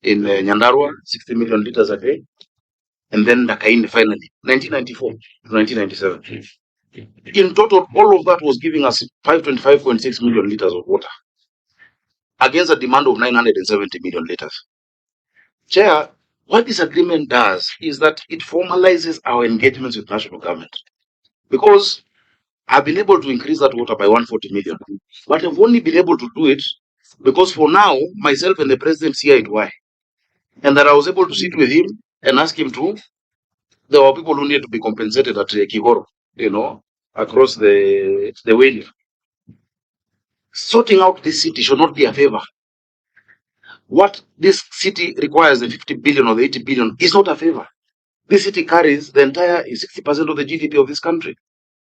in Nyandarua, 60 million liters a day. And then Dakaine finally, 1994 to 1997. In total, all of that was giving us 525.6 million liters of water against a demand of 970 million liters. Chair, what this agreement does is that it formalizes our engagements with national government, because I've been able to increase that water by 140 million, but I've only been able to do it because for now, myself and the president see eye to eye, and that I was able to sit with him and ask him to. There were people who needed to be compensated at Kigoro, across the way. sorting out this city should not be a favor. What this city requires, the 50 billion or the 80 billion, is not a favor. This city carries the entire 60% of the GDP of this country.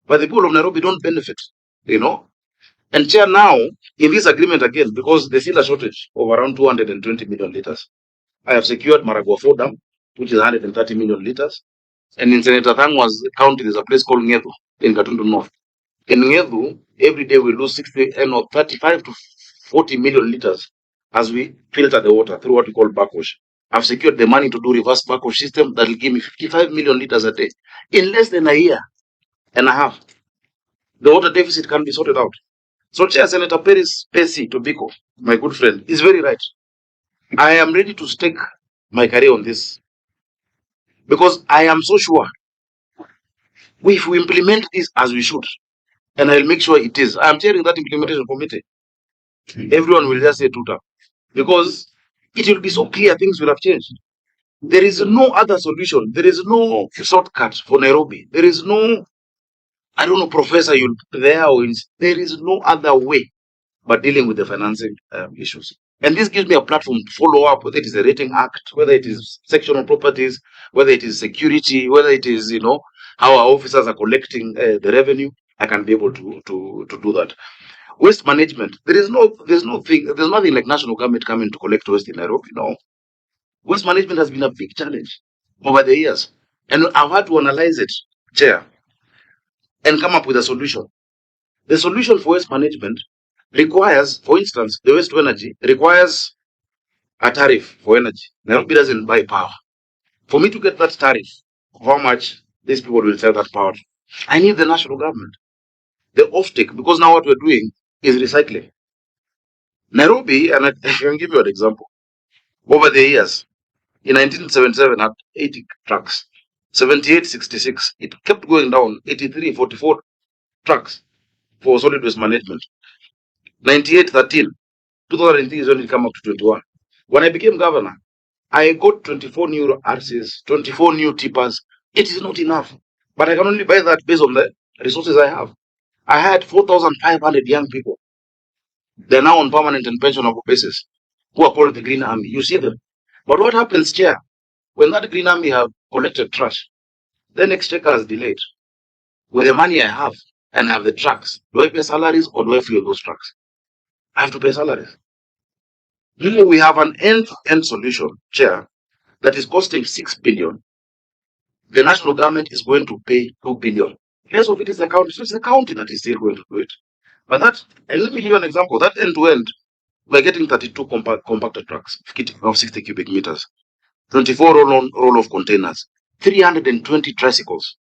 But the people of Nairobi don't benefit, you know. And Chair, now, in this agreement again, because there's still a shortage of around 220 million liters, I have secured Maragua 4 Dam, which is 130 million liters. And in Senator Thangwa's county, there's a place called Ngedu in Gatundu North. In Ngedu, every day we lose 35 to 40 million liters as we filter the water through what we call backwash. I've secured the money to do reverse backwash system that will give me 55 million liters a day. In less than a year and a half, the water deficit can be sorted out. So Chair, Senator Percy Tobiko, my good friend, is very right. I am ready to stake my career on this because I am so sure if we implement this as we should, and I'll make sure it is. I'm chairing that implementation committee. Everyone will just say tuta because it will be so clear things will have changed. There is no other solution. There is no shortcut for Nairobi. There is no, I don't know, professor you'll there or there is no other way but dealing with the financing issues. And this gives me a platform to follow up, whether it is a rating act, whether it is sectional properties, whether it is security, whether it is, you know, how our officers are collecting the revenue. I can be able to do that. Waste management. There's nothing like national government coming to collect waste in Nairobi. No. Waste management has been a big challenge over the years. And I've had to analyze it, Chair, and come up with a solution. The solution for waste management requires, for instance, the waste to energy requires a tariff for energy. Nairobi doesn't buy power. For me to get that tariff, how much these people will sell that power, I need the national government. The offtake, because now what we're doing is recycling. Nairobi, and I can give you an example. Over the years, in 1977, had 80 trucks. 78, 66, it kept going down, 83, 44 trucks for solid waste management. 98, 13, 2003 is when it came up to 21. When I became governor, I got 24 new RCs, 24 new tippers. It is not enough, but I can only buy that based on the resources I have. I had 4,500 young people. They're now on permanent and pensionable basis who are called the Green Army. You see them. But what happens, Chair, when that Green Army have collected trash, then exchequer is delayed. With the money I have and I have the trucks, do I pay salaries or do I fuel those trucks? I have to pay salaries. We have an end-to-end solution, Chair, that is costing 6 billion. The national government is going to pay 2 billion. Less of it is the county. So it's the county that is still going to do it. But that, and let me give you an example. That end-to-end, we're getting 32 compacted trucks of 60 cubic meters, 24 roll-off containers, 320 tricycles.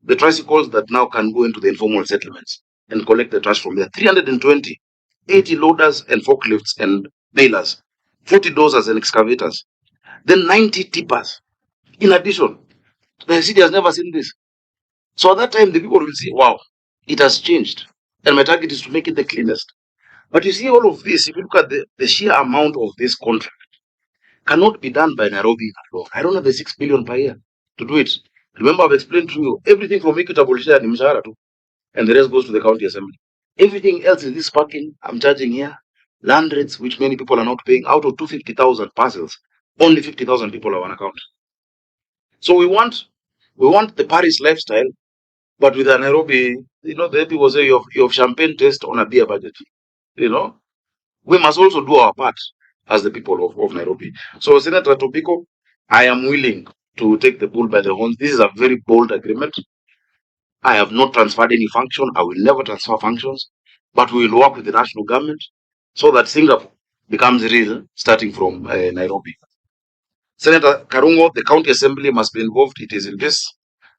The tricycles that now can go into the informal settlements and collect the trash from there. 320, 80 loaders and forklifts and balers, 40 dozers and excavators, then 90 tippers. In addition, the city has never seen this. So at that time, the people will see, wow, it has changed. And my target is to make it the cleanest. But you see all of this, if you look at the sheer amount of this contract, cannot be done by Nairobi alone. I don't have the 6 billion per year to do it. Remember, I've explained to you, everything from equitable share and mshahara too, and the rest goes to the county assembly. Everything else is this parking I'm charging here, land rates, which many people are not paying. Out of 250,000 parcels, only 50,000 people have an account. So we want the Paris lifestyle, but with a Nairobi, the people say you have champagne taste on a beer budget. We must also do our part as the people of Nairobi. So Senator Tobiko, I am willing to take the bull by the horns. This is a very bold agreement. I have not transferred any function. I will never transfer functions, but we will work with the national government so that Singapore becomes real, starting from Nairobi. Senator Karungo, the county assembly must be involved. It is in this.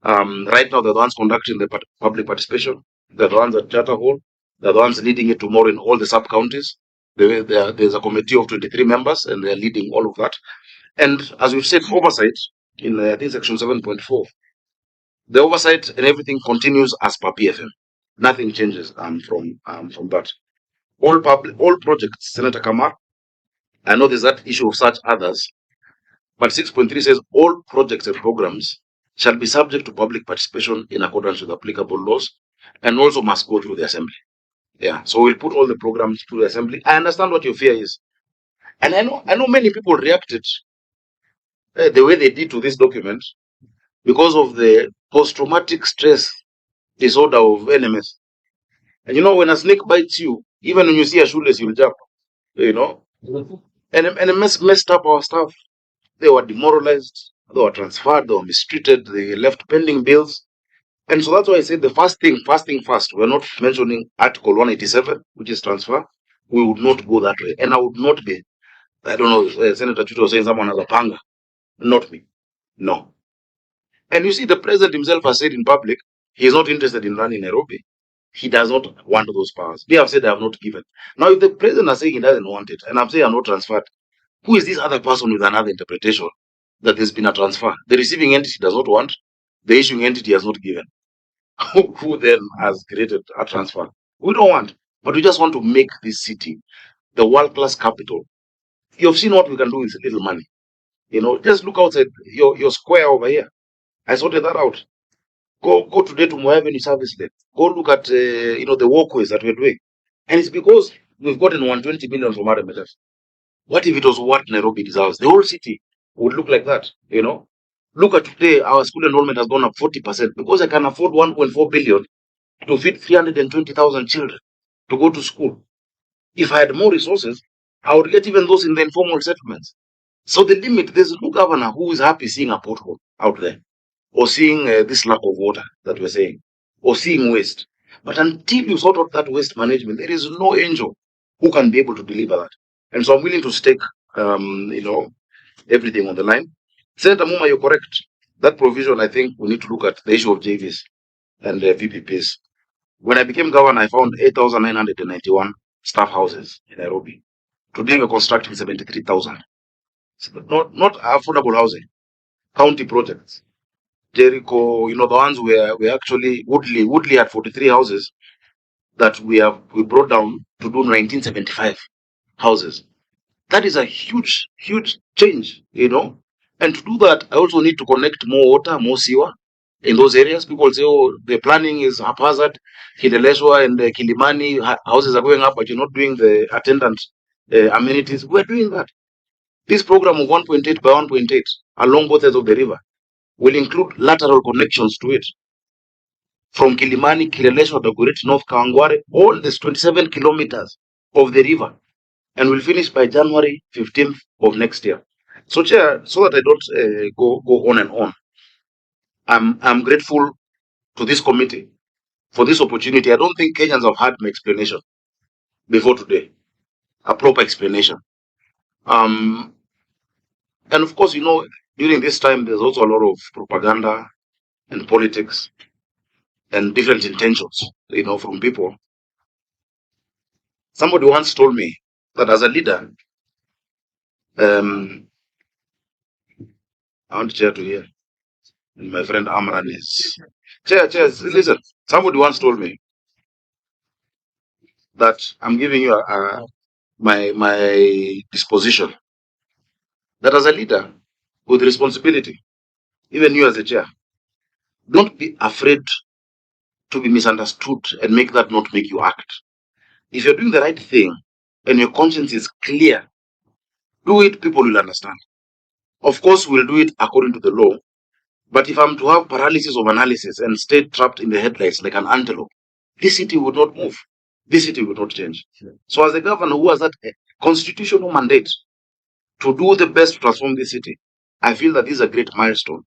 Right now, they're the ones conducting the public participation. They're the ones at Charter Hall. They're the ones leading it tomorrow in all the sub-counties. There's a committee of 23 members, and they're leading all of that. And as we've said, oversight in, I think, section 7.4, the oversight and everything continues as per PFM. Nothing changes from that. All projects, Senator Kamar, I know there's that issue of such others, but 6.3 says all projects and programs shall be subject to public participation in accordance with applicable laws and also must go through the assembly. Yeah. So we'll put all the programs to the assembly. I understand what your fear is. And I know many people reacted the way they did to this document because of the post-traumatic stress disorder of NMS. And when a snake bites you, even when you see a shoelace, you'll jump, And NMS messed up our staff. They were demoralized, they were transferred, they were mistreated, they left pending bills. And so that's why I said the first thing first. We're not mentioning Article 187, which is transfer. We would not go that way. And I would not be, I don't know, Senator Chuto was saying someone has a panga. Not me. No. And you see, the president himself has said in public, he is not interested in running Nairobi. He does not want those powers. They have said they have not given. Now, if the president is saying he doesn't want it, and I'm saying I'm not transferred, who is this other person with another interpretation that there's been a transfer? The receiving entity does not want, the issuing entity has not given. Who then has created a transfer? We don't want, but we just want to make this city the world-class capital. You've seen what we can do with little money. Just look outside your square over here. I sorted that out. Go today to Moya Avenue Service Lane. Go look at the walkways that we're doing, and it's because we've gotten 120 million from RMLF. What if it was what Nairobi deserves? The whole city would look like that. Look at today, our school enrollment has gone up 40% because I can afford 1.4 billion to feed 320,000 children to go to school. If I had more resources, I would get even those in the informal settlements. So the limit, there's no governor who is happy seeing a pothole out there, or seeing this lack of water that we're saying, or seeing waste. But until you sort out that waste management, there is no angel who can be able to deliver that. And so I'm willing to stake, everything on the line. Senator Muma, you're correct. That provision, I think we need to look at the issue of JVs and PPPs. When I became governor, I found 8,991 staff houses in Nairobi. Today we're constructing 73,000. Not affordable housing, county projects. Jericho, the ones where we actually Woodley had 43 houses that we brought down to do 1975 houses. That is a huge change, And to do that, I also need to connect more water, more sewer in those areas. People say, oh, the planning is haphazard. Kileleshwa and Kilimani houses are going up, but you're not doing the attendant amenities. We're doing that. This program of 1.8 by 1.8 along both sides of the river will include lateral connections to it. From Kilimani, Kileleshwa, Dagoretti, North Kawangware, all these 27 kilometers of the river. And we'll finish by January 15th of next year. So, Chair, so that I don't go on and on, I'm grateful to this committee for this opportunity. I don't think Kenyans have had my explanation before today, a proper explanation. And of course, during this time, there's also a lot of propaganda and politics and different intentions, from people. Somebody once told me that as a leader, I want Chair to hear, and my friend Amran is. Chair, listen. Somebody once told me that I'm giving you my disposition. That as a leader with responsibility, even you as a chair, don't be afraid to be misunderstood and make that not make you act. If you're doing the right thing and your conscience is clear, do it, people will understand. Of course, we'll do it according to the law. But if I'm to have paralysis of analysis and stay trapped in the headlights like an antelope, this city would not move. This city would not change. So as a governor who has that constitutional mandate to do the best to transform this city, I feel that this is a great milestone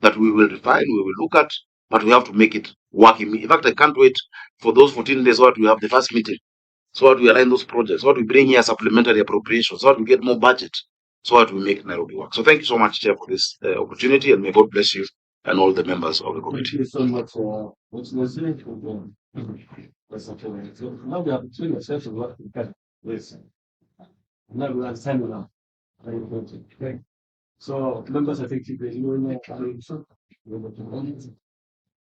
that we will refine, we will look at, but we have to make it work. In fact, I can't wait for those 14 days so that we have the first meeting, so that we align those projects, so that we bring here supplementary appropriations, so that we get more budget, so that we make Nairobi work. So thank you so much, Chair, for this opportunity, and may God bless you and all the members of the committee. Thank you so much for what's listening. So now we have between yourselves and what we can listen. Now we understand now. Okay. So members, I think you guys know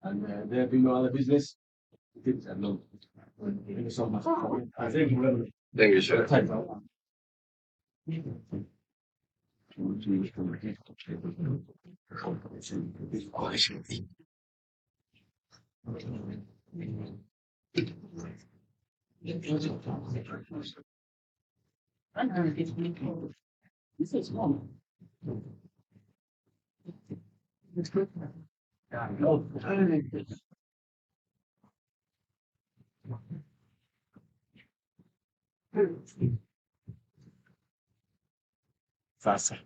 and there have been no other business. Thank you so much. I think Thank you, Chair. Sasa